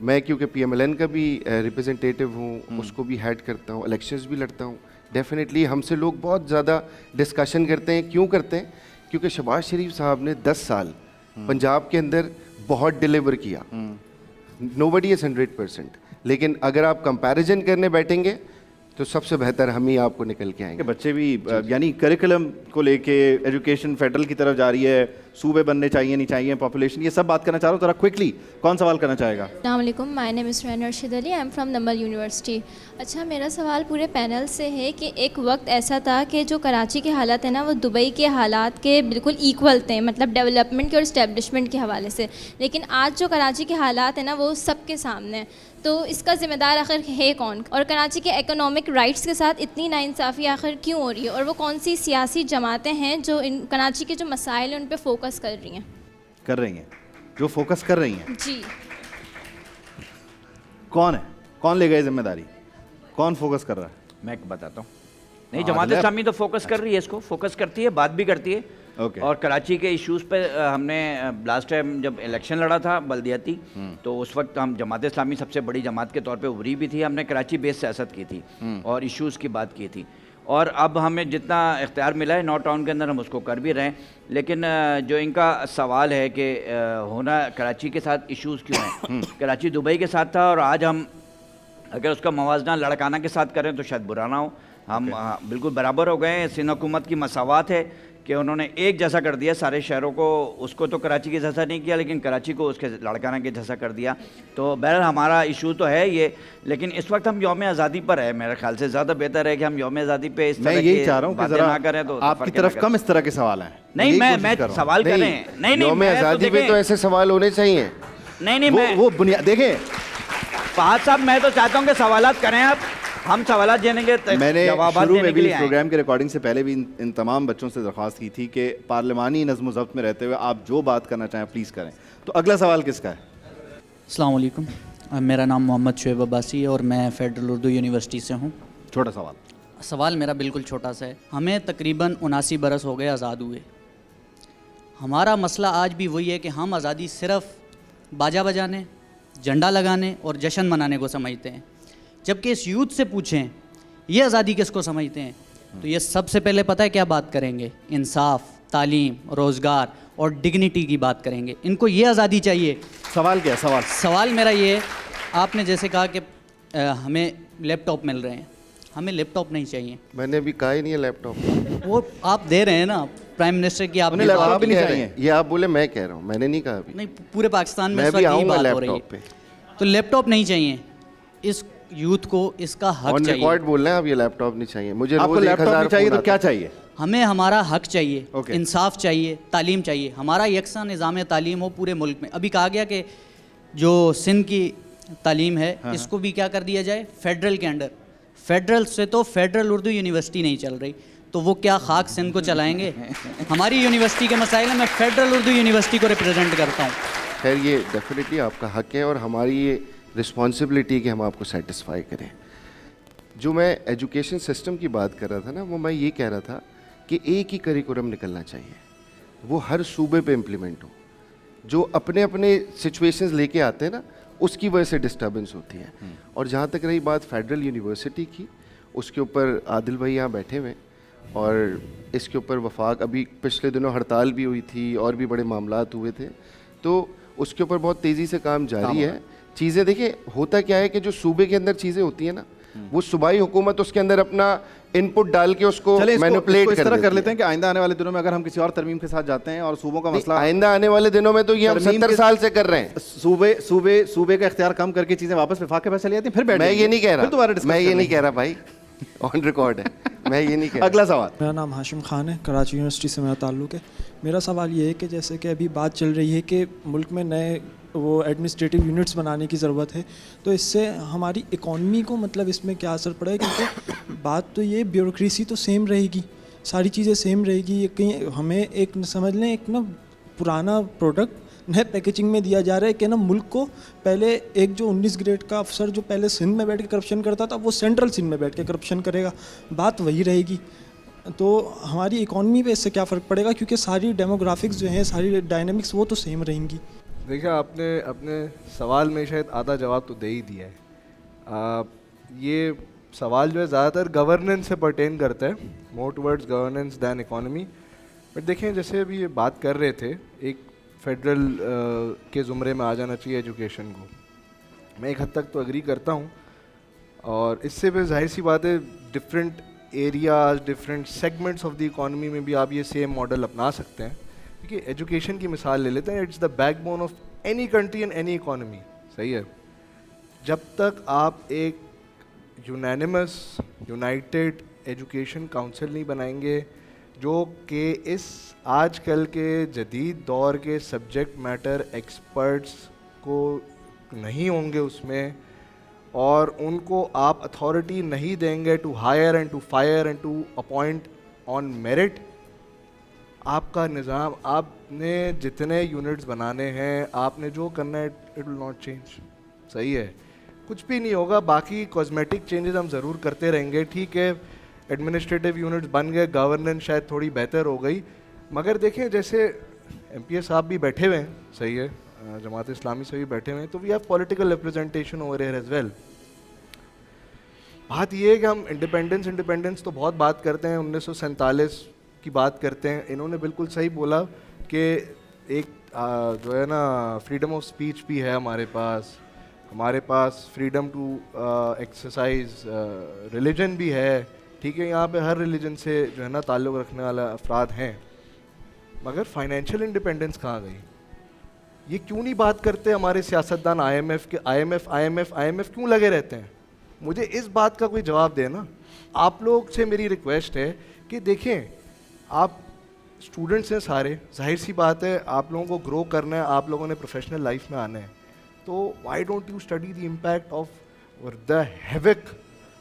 میں کیونکہ PMLN کا بھی representative ہوں, اس کو بھی head کرتا ہوں, elections بھی لڑتا ہوں. ڈیفینیٹلی ہم سے لوگ بہت زیادہ ڈسکشن کرتے ہیں. کیوں کرتے ہیں؟ کیونکہ شہباز شریف صاحب نے 10 سال پنجاب کے اندر بہت ڈیلیور کیا. نوبڈی از 100%. لیکن اگر آپ کمپیریزن کرنے بیٹھیں گے تو سب سے بہتر ہم ہی آپ کو نکل کے آئیں گے. بچے بھی یعنی کریکولم کو لے کے ایجوکیشن فیڈرل کی طرف جا رہی ہے, صوبے بننے چاہیے نہیں چاہیے, پاپولیشن, یہ سب بات کرنا چاہ رہا ہوں. ذرا کوئکلی کون سوال کرنا چاہے گا؟ السلام علیکم, مائی نیم از رین Rashid Ali, I am from NUML university. اچھا, میرا سوال پورے پینل سے ہے کہ ایک وقت ایسا تھا کہ جو کراچی کے حالات ہیں نا وہ دبئی کے حالات کے بالکل ایکول تھے, مطلب ڈیولپمنٹ کے اور اسٹیبلشمنٹ کے حوالے سے. لیکن آج جو کراچی کے حالات ہیں نا وہ سب کے سامنے ہیں, تو اس کا ذمہ دار آخر ہے کون؟ اور کراچی کے اکنامک رائٹس کے ساتھ اتنی ناانصافی آخر کیوں ہو رہی ہے؟ اور وہ کون سی سیاسی جماعتیں ہیں جو کراچی کے جو مسائل ہیں ان پہ فوکس کر رہی ہیں جو فوکس کر رہی ہیں؟ جی. کون ہے؟ کون لے گئے ذمہ داری؟ کون فوکس کر رہا ہے؟ میں بتاتا ہوں. نہیں, جماعت اسلامی تو فوکس کر رہی ہے, اس کو فوکس کرتی ہے, بات بھی کرتی ہے. اور کراچی کے ایشوز پہ ہم نے لاسٹ ٹائم جب الیکشن لڑا تھا بلدیاتی, تو اس وقت ہم جماعت اسلامی سب سے بڑی جماعت کے طور پہ ابھری بھی تھی. ہم نے کراچی بیس سیاست کی تھی اور ایشوز کی بات کی تھی. اور اب ہمیں جتنا اختیار ملا ہے نارتھ ٹاؤن کے اندر ہم اس کو کر بھی رہے ہیں. لیکن جو ان کا سوال ہے کہ ہونا کراچی کے ساتھ ایشوز کیوں ہیں, کراچی دبئی کے ساتھ تھا, اور آج ہم اگر اس کا موازنہ لڑکانہ کے ساتھ کریں تو شاید برا نہ ہو. ہم بالکل برابر ہو گئے ہیں. سندھ حکومت کی مساوات ہے کہ انہوں نے ایک جیسا کر دیا سارے شہروں کو. اس کو تو کراچی کے جیسا نہیں کیا, لیکن کراچی کو اس کے لڑکانہ کے جیسا کر دیا. تو بہرحال ہمارا ایشو تو ہے یہ, لیکن اس وقت ہم یوم آزادی پر ہے. میرے خیال سے زیادہ بہتر ہے کہ ہم یوم آزادی پہ اس طرح کی باتیں نہ کریں. تو آپ کی طرف کم اس طرح کے سوال ہیں. نہیں, میں سوال کریں. نہیں, یوم آزادی پہ تو ایسے سوال ہونے چاہیے. نہیں, وہ بنیاد دیکھیں فہد صاحب, میں تو چاہتا ہوں کہ سوالات کریں آپ, ہم سوالات جانیں گے. میں نے شروع میں بھی پروگرام کے ریکارڈنگ سے پہلے بھی ان تمام بچوں سے درخواست کی تھی کہ پارلیمانی نظم و ضبط میں رہتے ہوئے آپ جو بات کرنا چاہیں پلیز کریں. تو اگلا سوال کس کا ہے؟ السلام علیکم, میرا نام محمد شعیب عباسی ہے اور میں فیڈرل اردو یونیورسٹی سے ہوں. چھوٹا سوال. سوال میرا بالکل چھوٹا سا ہے. ہمیں تقریباً 79 برس ہو گئے آزاد ہوئے. ہمارا مسئلہ آج بھی وہی ہے کہ ہم آزادی صرف باجا بجانے, جھنڈا لگانے اور جشن منانے کو سمجھتے ہیں, جبکہ اس یوتھ سے پوچھیں یہ آزادی کس کو سمجھتے ہیں تو یہ سب سے پہلے پتہ ہے کیا بات کریں گے؟ انصاف, تعلیم, روزگار اور ڈگنیٹی کی بات کریں گے. ان کو یہ آزادی چاہیے. سوال کیا ہے؟ سوال میرا یہ ہے, آپ نے جیسے کہا کہ ہمیں لیپ ٹاپ مل رہے ہیں, ہمیں لیپ ٹاپ نہیں چاہیے. میں نے ابھی کہا ہی نہیں ہے لیپ ٹاپ. وہ آپ دے رہے ہیں نا پرائم منسٹر کی, آپ نے لیپ ٹاپ نہیں چاہیے. یہ آپ بولے, میں کہہ رہا ہوں, میں نے نہیں کہا ابھی. نہیں, پورے پاکستان میں اس وقت یہی بات ہو رہی ہے. تو لیپ ٹاپ نہیں چاہیے اس یوتھ کو, اس کا حق چاہیے. ریکارڈ بول رہے ہیں آپ, یہ لیپ ٹاپ نہیں چاہیے. مجھے آپ کو لیپ ٹاپ نہیں چاہیے تو کیا چاہیے؟ ہمیں ہمارا حق چاہیے, انصاف چاہیے, تعلیم چاہیے. ہمارا یکساں نظام تعلیم ہو پورے ملک میں. ابھی کہا گیا کہ جو سندھ کی تعلیم ہے اس کو بھی کیا کر دیا جائے فیڈرل کے انڈر. فیڈرل سے تو فیڈرل اردو یونیورسٹی نہیں چل رہی, تو وہ کیا خاک سندھ کو چلائیں گے؟ ہماری یونیورسٹی کے مسائل ہیں, میں فیڈرل اردو یونیورسٹی کو ریپرزینٹ کرتا ہوں. خیر, یہ ڈیفینیٹلی آپ کا حق ہے اور ہماری یہ رسپانسبلٹی کہ ہم آپ کو سیٹسفائی کریں. جو میں ایجوکیشن سسٹم کی بات کر رہا تھا نا, وہ میں یہ کہہ رہا تھا کہ ایک ہی کریکولم نکلنا چاہیے, وہ ہر صوبے پہ امپلیمنٹ ہو. جو اپنے اپنے سچویشنز لے کے آتے ہیں نا, اس کی وجہ سے ڈسٹربنس ہوتی ہے. اور جہاں تک رہی بات فیڈرل یونیورسٹی کی, اس کے اوپر عادل بھائی یہاں بیٹھے ہوئے, اور اس کے اوپر وفاق ابھی پچھلے دنوں ہڑتال بھی ہوئی تھی اور بھی بڑے معاملات ہوئے تھے, تو اس کے اوپر بہت تیزی سے کام جاری ہے. چیزیں دیکھیں, ہوتا کیا ہے کہ جو صوبے کے اندر چیزیں ہوتی ہیں نا, وہ صوبائی حکومت اس کے اندر اپنا ان پٹ ڈال کے اس کو مینیپولیٹ اس طرح کر لیتے ہیں کہ آئندہ آنے والے دنوں میں اگر ہم کسی اور ترمیم کے ساتھ جاتے ہیں اور صوبوں کا مسئلہ, آئندہ آنے والے دنوں میں تو یہ ہم 70 سال سے کر رہے ہیں, صوبے کا اختیار کم کر کے چیزیں واپس وفاق کے پاس چلی جاتی ہیں. پھر میں یہ نہیں کہہ رہا, میں یہ نہیں کہہ رہا بھائی, آن ریکارڈ ہے, میں یہ نہیں کہہ رہا. اگلا سوال. میرا نام ہاشم خان ہے, کراچی یونیورسٹی سے میرا تعلق ہے. میرا سوال یہ ہے کہ جیسے کہ ابھی بات چل رہی ہے کہ ملک میں نئے وہ ایڈمنسٹریٹو یونٹس بنانے کی ضرورت ہے, تو اس سے ہماری اکانومی کو مطلب اس میں کیا اثر پڑے گا؟ کیونکہ بات تو یہ بیوروکریسی تو سیم رہے گی, ساری چیزیں سیم رہے گی. کہیں ہمیں ایک سمجھ لیں ایک نا پرانا پروڈکٹ نئے پیکیجنگ میں دیا جا رہا ہے کہ نا ملک کو پہلے ایک جو 19 گریڈ کا افسر جو پہلے سندھ میں بیٹھ کے کرپشن کرتا تھا, وہ سینٹرل سندھ میں بیٹھ کے کرپشن کرے گا. بات وہی رہے گی. تو ہماری اکانومی پہ اس سے کیا فرق پڑے گا؟ کیونکہ ساری ڈیموگرافکس جو ہیں, ساری ڈائنامکس وہ تو سیم رہیں گی. دیکھیں آپ نے اپنے سوال میں شاید آدھا جواب تو دے ہی دیا ہے. یہ سوال جو ہے زیادہ تر گورننس سے پرٹین کرتا ہے, more towards governance than economy. But دیکھیں جیسے ابھی یہ بات کر رہے تھے ایک فیڈرل کے زمرے میں آ جانا چاہیے ایجوکیشن کو, میں ایک حد تک تو اگری کرتا ہوں. اور اس سے بھی ظاہر سی بات ہے different areas different segments of the economy میں بھی آپ یہ سیم ماڈل اپنا سکتے ہیں. دیکھیے ایجوکیشن کی مثال لے لیتے ہیں, it's the backbone of any country and any economy. صحیح ہے, جب تک آپ ایک یونینیمس یونائٹیڈ ایجوکیشن کاؤنسل نہیں بنائیں گے جو کہ اس آج کل کے جدید دور کے سبجیکٹ میٹر ایکسپرٹس کو نہیں ہوں گے اس میں, اور ان کو آپ اتھارٹی نہیں دیں گے to hire and to fire and to appoint on merit, آپ کا نظام آپ نے جتنے یونٹس بنانے ہیں آپ نے جو کرنا ہے اٹ ول ناٹ چینج. صحیح ہے, کچھ بھی نہیں ہوگا. باقی کاسمیٹک چینجز ہم ضرور کرتے رہیں گے. ٹھیک ہے ایڈمنسٹریٹو یونٹس بن گئے, گورننس شاید تھوڑی بہتر ہو گئی, مگر دیکھیں جیسے ایم پی ایس صاحب بھی بیٹھے ہوئے ہیں, صحیح ہے, جماعت اسلامی سے بھی بیٹھے ہوئے ہیں, تو we have political representation over here as well. بات یہ ہے کہ ہم انڈیپینڈنس تو بہت بات کرتے ہیں, 1947 کی بات کرتے ہیں. انہوں نے بالکل صحیح بولا کہ ایک جو ہے نا فریڈم آف اسپیچ بھی ہے ہمارے پاس فریڈم ٹو ایکسرسائز ریلیجن بھی ہے. ٹھیک ہے, یہاں پہ ہر ریلیجن سے جو ہے نا تعلق رکھنے والا افراد ہیں, مگر فائنینشیل انڈیپینڈنس کہاں گئی؟ یہ کیوں نہیں بات کرتے ہمارے سیاستدان آئی ایم ایف کیوں لگے رہتے ہیں؟ مجھے اس بات کا کوئی جواب دے نا. آپ لوگ سے میری ریکویسٹ ہے کہ دیکھیں آپ اسٹوڈنٹس ہیں سارے, ظاہر سی بات ہے آپ لوگوں کو گرو کرنا ہے, آپ لوگوں نے پروفیشنل لائف میں آنا ہے, تو why don't you study the impact of the havoc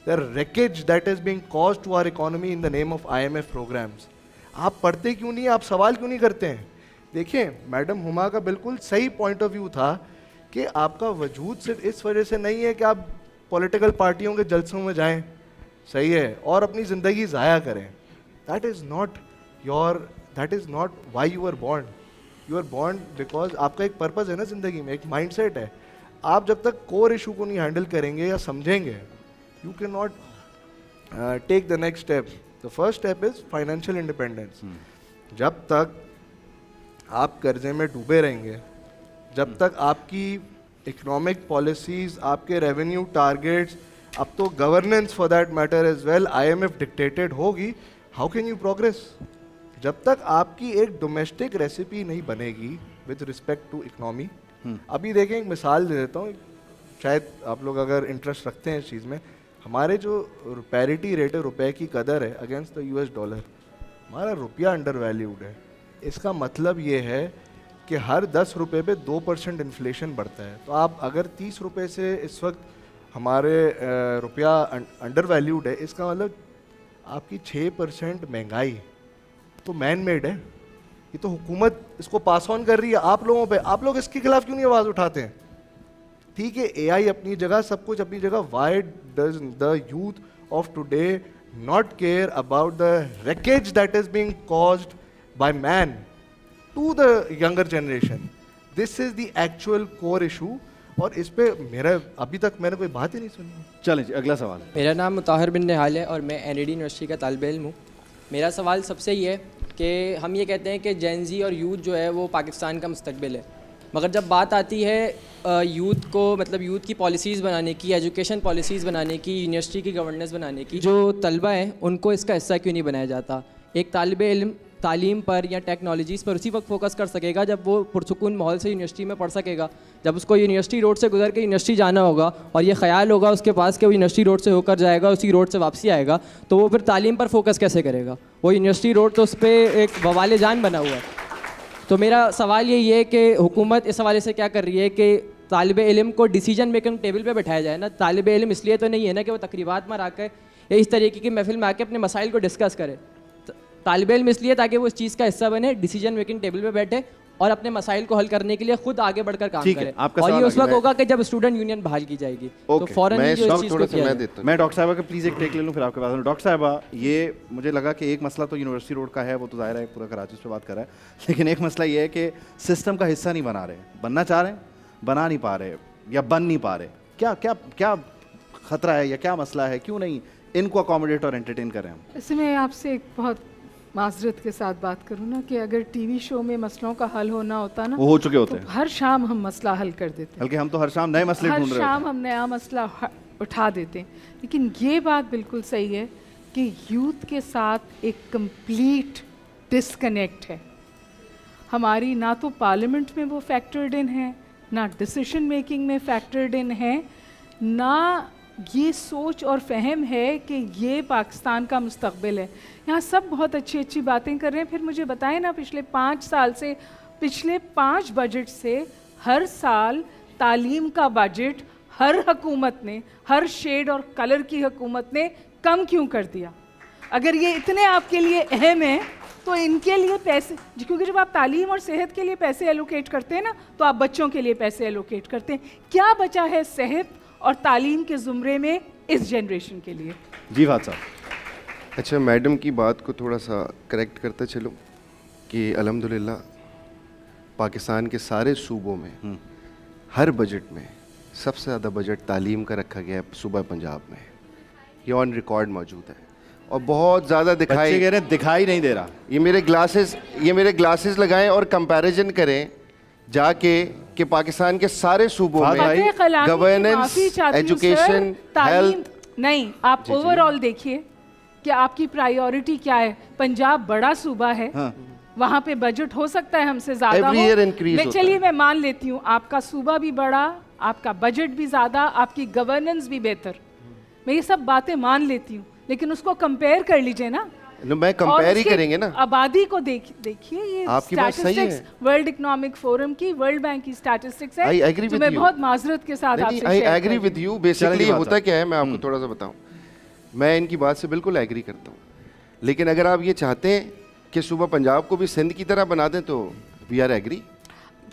the wreckage that is being caused to our economy in the name of IMF programs. آپ پڑھتے کیوں نہیں, آپ سوال کیوں نہیں کرتے ہیں؟ دیکھیں میڈم ہما کا بالکل صحیح پوائنٹ آف ویو تھا کہ آپ کا وجود صرف اس وجہ سے نہیں ہے کہ آپ پولیٹیکل پارٹیوں کے جلسوں میں جائیں, صحیح ہے, اور اپنی زندگی ضائع کریں. That is not why you are born. You are born because آپ کا ایک پرپز ہے نا زندگی میں, ایک مائنڈ سیٹ ہے. آپ جب تک کور ایشو کو نہیں ہینڈل کریں گے یا سمجھیں گے, you cannot take the next step. The first step is financial independence. جب تک آپ قرضے میں ڈوبے رہیں گے, جب تک آپ کی اکنامک پالیسیز, آپ کے ریونیو ٹارگیٹس, اب تو governance for that matter as well I M F dictated ہوگی, ہاؤ کین یو پروگریس؟ جب تک آپ کی ایک ڈومیسٹک ریسیپی نہیں بنے گی وتھ رسپیکٹ ٹو اکنامی. ابھی دیکھیں ایک مثال دے دیتا ہوں, شاید آپ لوگ اگر انٹرسٹ رکھتے ہیں اس چیز میں. ہمارے جو پیریٹی ریٹ ہے, روپے کی قدر ہے against the U S dollar, ہمارا روپیہ انڈر ویلیوڈ ہے. اس کا مطلب یہ ہے کہ ہر 10 روپے پہ 2% انفلیشن بڑھتا ہے. تو آپ اگر 30 روپے سے اس وقت ہمارے روپیہ انڈر ویلیوڈ ہے, اس کا مطلب آپ کی 6% مہنگائی تو مین میڈ ہے. یہ تو حکومت اس کو پاس آن کر رہی ہے آپ لوگوں پہ. آپ لوگ اس کے خلاف کیوں نہیں آواز اٹھاتے ہیں؟ ٹھیک ہے اے آئی اپنی جگہ, سب کچھ اپنی جگہ. Why does the youth of today not care about the wreckage that is being caused by man to the younger generation? This is the actual core issue, اور اس پہ میرا ابھی تک میں نے کوئی بات ہی نہیں سنی. چلیں جی اگلا سوال. میرا نام مطاہر بن نہال ہے اور میں این ای ڈی یونیورسٹی کا طالب علم ہوں. میرا سوال سب سے یہ ہے کہ ہم یہ کہتے ہیں کہ جین زی اور یوتھ جو ہے وہ پاکستان کا مستقبل ہے, مگر جب بات آتی ہے یوتھ کو, مطلب یوتھ کی پالیسیز بنانے کی, ایجوکیشن پالیسیز بنانے کی, یونیورسٹی کی گورننس بنانے کی, جو طلبہ ہیں ان کو اس کا حصہ کیوں نہیں بنایا جاتا؟ ایک طالب علم تعلیم پر یا ٹیکنالوجیز پر اسی وقت فوکس کر سکے گا جب وہ پرسکون ماحول سے یونیورسٹی میں پڑھ سکے گا. جب اس کو یونیورسٹی روڈ سے گزر کے یونیورسٹی جانا ہوگا اور یہ خیال ہوگا اس کے پاس کہ وہ یونیورسٹی روڈ سے ہو کر جائے گا, اسی روڈ سے واپسی آئے گا, تو وہ پھر تعلیم پر فوکس کیسے کرے گا؟ وہ یونیورسٹی روڈ تو اس پہ ایک وبال جان بنا ہوا ہے. تو میرا سوال یہی ہے کہ حکومت اس حوالے سے کیا کر رہی ہے کہ طالب علم کو ڈیسیجن میکنگ ٹیبل پہ بٹھایا جائے نا. طالب علم اس لیے تو نہیں ہے نا کہ وہ تقریبات میں آ کے یا اس طریقے کی محفل میں آ کے اپنے مسائل کو ڈسکس کرے. طالب علم اس لیے تاکہ وہ اس چیز کا حصہ بنے, ڈیسیجن میکنگ ٹیبل پہ بیٹھے اور اپنے مسائل کو حل کرنے کے لیے خود آگے بڑھ کر کام ٹھیک ہے، کرے. آپ کا اور یہ سوال اس وقت آگے ہوگا کہ جب اسٹوڈنٹ یونین بحال کی جائے گی, تو فوراً جو اس چیز کو کیا جائے. میں ڈاکٹر صاحبہ کا پلیز ایک ٹیک لے لوں پھر آپ کے پاس. ڈاکٹر صاحبہ, یہ مجھے لگا کہ ایک مسئلہ تو یونیورسٹی روڈ کا ہے, وہ تو ظاہر ہے پورا کراچی اس پہ بات کر رہا ہے, لیکن ایک مسئلہ یہ ہے کہ سسٹم کا حصہ نہیں بنا رہے, بننا چاہ رہے ہیں, بنا نہیں پا رہے یا بن نہیں پا رہے. کیا کیا کیا خطرہ ہے یا کیا مسئلہ ہے, کیوں نہیں ان کو اکوموڈیٹ اور انٹرٹین کریں ہم؟ اس میں آپ سے ایک بہت معذرت کے ساتھ بات کروں نا کہ اگر ٹی وی شو میں مسئلوں کا حل ہونا ہوتا نا, وہ ہو چکے ہوتے ہیں, ہر شام ہم مسئلہ حل کر دیتے, بلکہ ہم تو ہر شام نئے مسئلے ڈھونڈ رہے ہیں, ہر شام ہم نیا مسئلہ اٹھا دیتے ہیں. لیکن یہ بات بالکل صحیح ہے کہ یوتھ کے ساتھ ایک کمپلیٹ ڈسکنیکٹ ہے ہماری. نہ تو پارلیمنٹ میں وہ فیکٹرڈ ان ہے, نہ ڈیسیشن میکنگ میں فیکٹرڈ ان ہے, نہ یہ سوچ اور فہم ہے کہ یہ پاکستان کا مستقبل ہے. یہاں سب بہت اچھی اچھی باتیں کر رہے ہیں, پھر مجھے بتائیں نا پچھلے 5 سال سے, پچھلے 5 بجٹ سے ہر سال تعلیم کا بجٹ ہر حکومت نے, ہر شیڈ اور کلر کی حکومت نے کم کیوں کر دیا؟ اگر یہ اتنے آپ کے لیے اہم ہیں تو ان کے لیے پیسے, کیونکہ جب آپ تعلیم اور صحت کے لیے پیسے ایلوکیٹ کرتے ہیں نا, تو آپ بچوں کے لیے پیسے ایلوکیٹ کرتے ہیں. کیا بچا ہے صحت اور تعلیم کے زمرے میں اس جنریشن کے لیے؟ جی فہد صاحب. اچھا, میڈم کی بات کو تھوڑا سا کریکٹ کرتا چلوں کہ الحمدللہ پاکستان کے سارے صوبوں میں ہر بجٹ میں سب سے زیادہ بجٹ تعلیم کا رکھا گیا ہے صوبہ پنجاب میں. یہ آن ریکارڈ موجود ہے اور بہت زیادہ دکھائی نہیں دے رہا. یہ میرے گلاسز لگائیں اور کمپیریزن کریں جا کے کہ پاکستان کے سارے صوبوں میں گورننس, ایجوکیشن, ہیلتھ. نہیں, آپ اوور آل دیکھیے کہ آپ کی پرائیورٹی کیا ہے. پنجاب بڑا صوبہ ہے, وہاں پہ بجٹ ہو سکتا ہے ہم سے زیادہ ہو, چلیے میں مان لیتی ہوں آپ کا صوبہ بھی بڑا, آپ کا بجٹ بھی زیادہ, آپ کی گورننس بھی بہتر, میں یہ سب باتیں مان لیتی ہوں, لیکن اس کو کمپیئر کر لیجئے نا. میں کمپیئر ہی کریں گے نا. آبادی کو دیکھیے, یہ اسٹیٹسٹکس ورلڈ اکنامک فورم کی, ورلڈ بینک کی اسٹیٹسٹکس ہے, جو میں بہت معذرت کے ساتھ آپ سے share. I agree with you. Basically ہوتا کیا ہے, میں آپ کو تھوڑا سا بتاؤں, میں ان کی بات سے بالکل ایگری کرتا ہوں, لیکن اگر آپ یہ چاہتے ہیں کہ صوبہ پنجاب کو بھی سندھ کی طرح بنا دیں تو وی آر ایگری.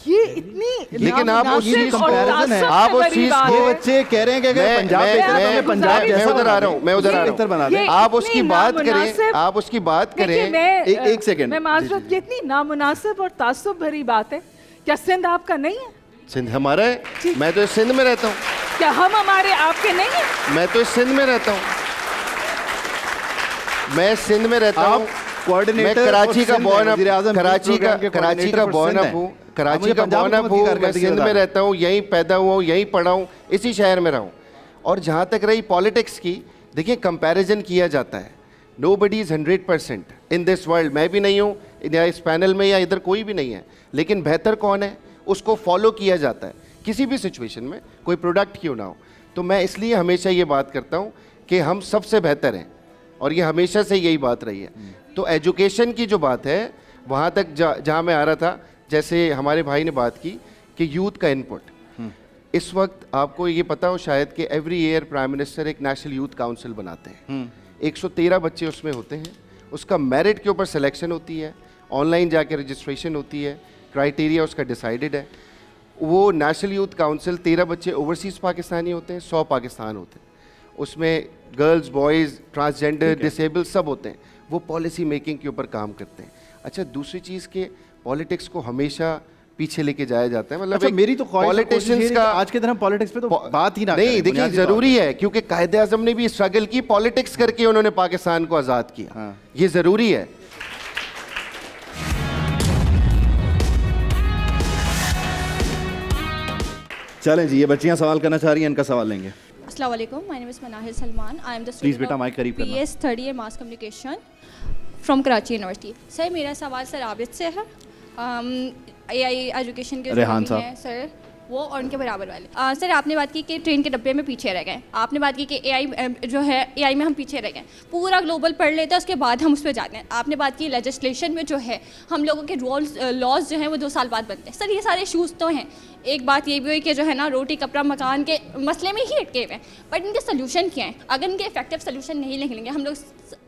یہ اتنی, لیکن آپ اس چیز کو بچے کہہ رہے ہیں کہ میں ادھر آ رہا ہوں, آپ اس کی بات کریں, آپ اس کی بات کریں. ایک سیکنڈ, میں معذرت, یہ اتنی نامناسب اور تعصب بھری بات ہے. کیا سندھ آپ کا نہیں ہے؟ سندھ ہمارا ہے, میں تو اس سندھ میں رہتا ہوں. کیا ہم ہمارے آپ کے نہیں ہیں؟ میں تو اس سندھ میں رہتا ہوں, میں سندھ میں رہتا ہوں. میں کراچی کا بورن اپ ہوں, میں سندھ میں رہتا ہوں, یہیں پیدا ہوا ہوں, یہیں پڑھا ہوں, اسی شہر میں رہا ہوں. اور جہاں تک رہی پالیٹکس کی, دیکھیں کمپیریزن کیا جاتا ہے. نو بڈی از 100% ان دس ورلڈ. میں بھی نہیں ہوں یا اس پینل میں یا ادھر کوئی بھی نہیں ہے, لیکن بہتر کون ہے اس کو فالو کیا جاتا ہے کسی بھی سچویشن میں, کوئی پروڈکٹ کیوں نہ ہو. تو میں اس لیے ہمیشہ یہ بات کرتا ہوں کہ ہم سب سے بہتر ہیں, اور یہ ہمیشہ سے یہی بات رہی ہے. تو ایجوکیشن کی جو بات ہے, وہاں تک جہاں میں آ رہا تھا, جیسے ہمارے بھائی نے بات کی کہ یوتھ کا انپٹ, اس وقت آپ کو یہ پتا ہو شاید کہ ایوری ایئر پرائم منسٹر ایک نیشنل یوتھ کاؤنسل بناتے ہیں. 113 بچے اس میں ہوتے ہیں, اس کا میرٹ کے اوپر سلیکشن ہوتی ہے, آن لائن جا کے رجسٹریشن ہوتی ہے, کرائٹیریا اس کا ڈیسائیڈڈ ہے. وہ نیشنل یوتھ کاؤنسل 13 بچے اوورسیز پاکستانی ہوتے ہیں, 100 پاکستان ہوتے ہیں. اس میں گرلز, بوائز, ٹرانسجینڈر, ڈسیبل سب ہوتے ہیں. وہ پالیسی میکنگ کے اوپر کام کرتے ہیں. اچھا, دوسری چیز کہ پالیٹکس کو ہمیشہ پیچھے لے کے جایا جاتا ہے. مطلب میری تو پالیٹیشینز کا آج کے دن ہم پالیٹکس پہ تو بات ہی نہ کریں. نہیں, دیکھیے ضروری ہے, کیونکہ قائد اعظم نے بھی اسٹرگل کی, پالیٹکس کر کے انہوں نے پاکستان کو آزاد کیا. یہ ضروری ہے. چلیں جی, یہ بچیاں سوال کرنا چاہ رہی ہیں, ان کا سوال لیں گے. السلام علیکم, my name is Manahil Salman. I am the student of BS third year mass communication from Karachi university. Sir میرا سوال سر عابد سے ہے. AI ایجوکیشن کے جو ہیں سر وہ اور ان کے برابر والے. سر آپ نے بات کی کہ ٹرین کے ڈبے میں پیچھے رہ گئے, آپ نے بات کی کہ AI جو ہے AI میں ہم پیچھے رہ گئے, پورا گلوبل پڑھ لیتے ہیں اس کے بعد ہم اس پہ جاتے ہیں. آپ نے بات کی لیجسلیشن میں جو ہے ہم لوگوں کے لاز جو ہیں وہ 2 سال بعد بنتے ہیں. سر یہ سارے ایشوز تو ہیں. ایک بات یہ بھی ہوئی کہ جو ہے نا روٹی کپڑا مکان کے مسئلے میں ہی اٹکے ہوئے ہیں, بٹ ان کے سلوشن کیا ہیں؟ اگر ان کے افیکٹو سلوشن نہیں نکلیں گے, ہم لوگ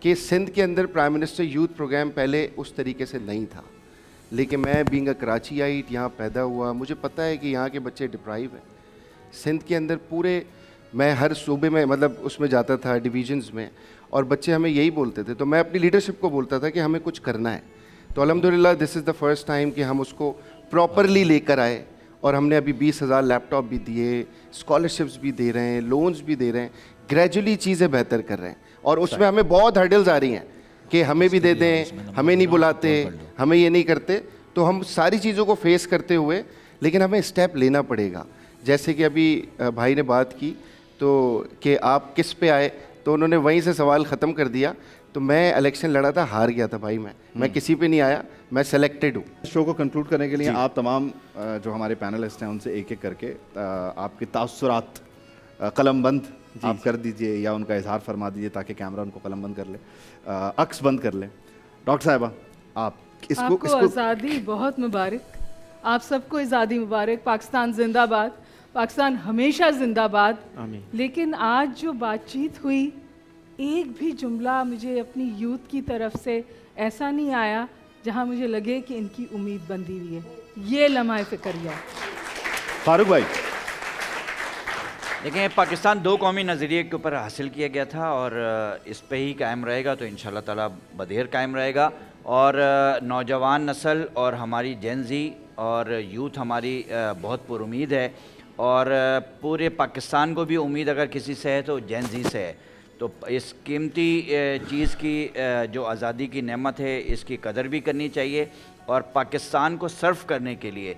کہ سندھ کے اندر پرائم منسٹر یوتھ پروگرام پہلے اس طریقے سے نہیں تھا، لیکن میں بینگ اے کراچی آئیٹ یہاں پیدا ہوا، مجھے پتہ ہے کہ یہاں کے بچے ڈپرائیو ہیں. سندھ کے اندر پورے میں ہر صوبے میں مطلب اس میں جاتا تھا ڈویژنز میں، اور بچے ہمیں یہی بولتے تھے. تو میں اپنی لیڈرشپ کو بولتا تھا کہ ہمیں کچھ کرنا ہے. تو الحمدللہ دس از دا فرسٹ ٹائم کہ ہم اس کو پراپرلی لے کر آئے، اور ہم نے ابھی 20,000 لیپ ٹاپ بھی دیے، اسکالرشپس بھی دے رہے ہیں، لونز بھی دے رہے ہیں، گریجولی چیزیں بہتر کر رہے ہیں. اور اس میں ہمیں بہت ہرڈلز آ رہی ہیں کہ ہمیں بھی دے دیں، ہمیں نہیں بلاتے، ہمیں یہ نہیں کرتے. تو ہم ساری چیزوں کو فیس کرتے ہوئے، لیکن ہمیں اسٹیپ لینا پڑے گا. جیسے کہ ابھی بھائی نے بات کی تو کہ آپ کس پہ آئے، تو انہوں نے وہیں سے سوال ختم کر دیا. تو میں الیکشن لڑا تھا، ہار گیا تھا بھائی. میں کسی پہ نہیں آیا، میں سلیکٹڈ ہوں. شو کو کنکلوڈ کرنے کے لیے آپ تمام جو ہمارے پینلسٹ ہیں ان سے ایک ایک کر کے آپ کے تاثرات قلم بند آپ کر دیجئے یا ان کا اظہار فرما دیجئے تاکہ کیمرہ ان کو قلم بند کر لے، عکس بند کر لے. ڈاکٹر صاحبہ آپ کو آزادی بہت مبارک، آپ سب کو آزادی مبارک. پاکستان زندہ باد، پاکستان ہمیشہ زندہ باد. لیکن آج جو بات چیت ہوئی، ایک بھی جملہ مجھے اپنی یوتھ کی طرف سے ایسا نہیں آیا جہاں مجھے لگے کہ ان کی امید بندھی ہوئی ہے. یہ لمحہ فکریہ. فاروق بھائی دیکھیں، پاکستان دو قومی نظریے کے اوپر حاصل کیا گیا تھا، اور اس پہ ہی قائم رہے گا تو انشاءاللہ تعالیٰ بدیر قائم رہے گا. اور نوجوان نسل اور ہماری جین زی اور یوتھ ہماری بہت پر امید ہے، اور پورے پاکستان کو بھی امید اگر کسی سے ہے تو جین زی سے ہے. تو اس قیمتی چیز کی جو آزادی کی نعمت ہے اس کی قدر بھی کرنی چاہیے، اور پاکستان کو سرو کرنے کے لیے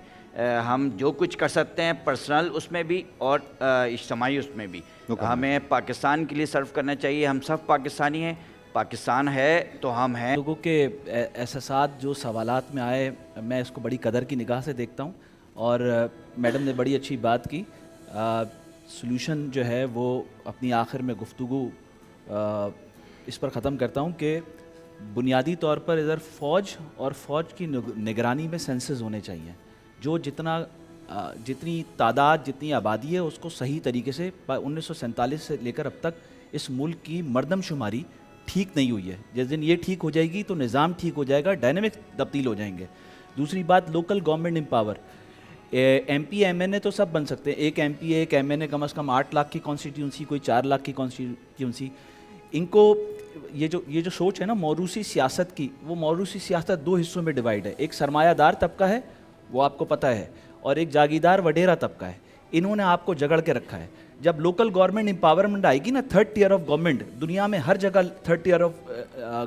ہم جو کچھ کر سکتے ہیں پرسنل اس میں بھی اور اجتماعی اس میں بھی ہمیں پاکستان کے لیے سرو کرنا چاہیے. ہم سب پاکستانی ہیں، پاکستان ہے تو ہم ہیں. لوگوں کے احساسات جو سوالات میں آئے، میں اس کو بڑی قدر کی نگاہ سے دیکھتا ہوں، اور میڈم نے بڑی اچھی بات کی. سلوشن جو ہے وہ اپنی آخر میں گفتگو اس پر ختم کرتا ہوں کہ بنیادی طور پر ادھر فوج اور فوج کی نگرانی میں سینسز ہونے چاہیے. جو جتنی تعداد جتنی آبادی ہے اس کو صحیح طریقے سے 1947 سے لے کر اب تک اس ملک کی مردم شماری ٹھیک نہیں ہوئی ہے. جس دن یہ ٹھیک ہو جائے گی تو نظام ٹھیک ہو جائے گا، ڈائنامکس تبدیل ہو جائیں گے. دوسری بات، local government empower. M P M N A تو سب بن سکتے ہیں، ایک ایم پی ایک ایم این اے کم از کم 8 لاکھ کی کانسٹیٹیونسی، کوئی 4 لاکھ کی کانسٹیٹیونسی. ان کو یہ جو سوچ ہے نا موروثی سیاست کی، وہ موروثی سیاست 2 حصوں میں ڈیوائیڈ ہے. ایک سرمایہ دار طبقہ ہے، وہ آپ کو پتہ ہے، اور ایک جاگیردار وڈیرا طبقہ ہے. انہوں نے آپ کو جگڑ کے رکھا ہے. جب لوکل گورنمنٹ امپاورمنٹ آئے گی نا، 3rd tier آف گورنمنٹ، دنیا میں ہر جگہ 3rd tier آف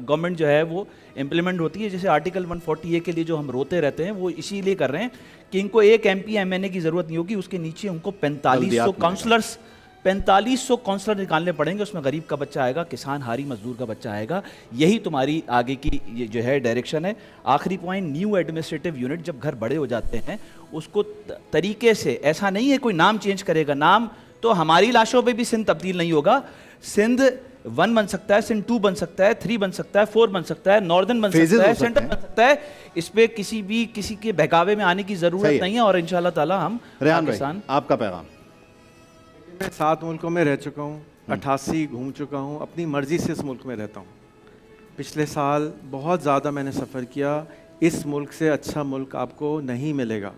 گورنمنٹ جو ہے وہ امپلیمنٹ ہوتی ہے. جیسے آرٹیکل 140A کے لیے جو ہم روتے رہتے ہیں وہ اسی لیے کر رہے ہیں کہ ان کو ایک ایم پی ایم این اے کی ضرورت نہیں ہوگی، اس کے نیچے ان کو 4500 کاؤنسلر نکالنے پڑیں گے. اس میں غریب کا بچہ آئے گا، کسان ہاری مزدور کا بچہ آئے گا. یہی تمہاری آگے کی جو ہے ڈائریکشن ہے. آخری پوائنٹ، نیو ایڈمنسٹریٹو یونٹ. جب گھر بڑے ہو جاتے ہیں اس کو طریقے سے، ایسا نہیں ہے کوئی نام چینج کرے گا، نام تو ہماری لاشوں پہ بھی سندھ تبدیل نہیں ہوگا. سندھ 1 بن سکتا ہے، سندھ 2 بن سکتا ہے، 3 بن سکتا ہے، 4 بن سکتا ہے، ناردرن بن سکتا ہے، سینٹر بن سکتا ہے. اس پہ کسی کے بہکاوے میں آنے کی ضرورت نہیں ہے. اور انشاءاللہ تعالی ہم پاکستان. آپ کا پیغام. میں 7 ملکوں میں رہ چکا ہوں، 88 گھوم چکا ہوں، اپنی مرضی سے اس ملک میں رہتا ہوں. پچھلے سال بہت زیادہ میں نے سفر کیا. اس ملک سے اچھا ملک آپ کو نہیں ملے گا.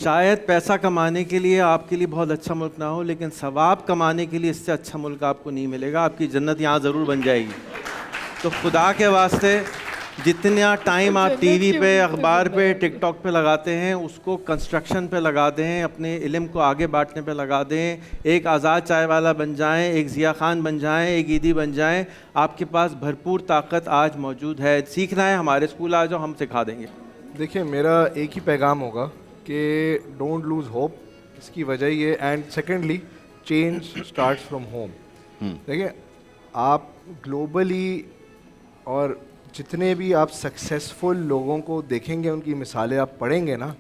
شاید پیسہ کمانے کے لیے آپ کے لیے بہت اچھا ملک نہ ہو، لیکن ثواب کمانے کے لیے اس سے اچھا ملک آپ کو نہیں ملے گا. آپ کی جنت یہاں ضرور بن جائے گی. تو خدا کے واسطے جتنا ٹائم آپ ٹی وی پہ، اخبار پہ، ٹک ٹاک پہ لگاتے ہیں اس کو کنسٹرکشن پہ لگا دیں، اپنے علم کو آگے بانٹنے پہ لگا دیں. ایک آزاد چائے والا بن جائیں، ایک ضیاء خان بن جائیں، ایک عیدی بن جائیں. آپ کے پاس بھرپور طاقت آج موجود ہے. سیکھنا ہے ہمارے اسکول آ جاؤ، ہم سکھا دیں گے. دیکھیں میرا ایک ہی پیغام ہوگا کہ ڈونٹ لوز ہوپ. اس کی وجہ یہ، and secondly change starts from home. دیکھیں آپ گلوبلی اور جتنے بھی آپ سکسیزفل لوگوں کو دیکھیں گے، ان کی مثالیں آپ پڑھیں گے نا،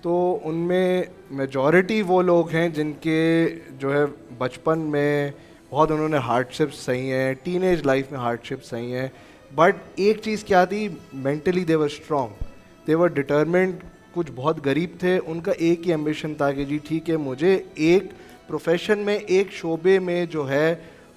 تو ان میں میجورٹی وہ لوگ ہیں جن کے جو ہے بچپن میں بہت انہوں نے ہارڈ شپس سہی ہیں، ٹین ایج لائف میں ہارڈ شپس سہی ہیں. بٹ ایک چیز کیا تھی، مینٹلی دے ور اسٹرانگ، دے ور ڈٹرمنڈ. کچھ بہت غریب تھے، ان کا ایک ہی ایمبیشن تھا کہ جی ٹھیک ہے، مجھے ایک پروفیشن میں، ایک شعبے میں جو ہے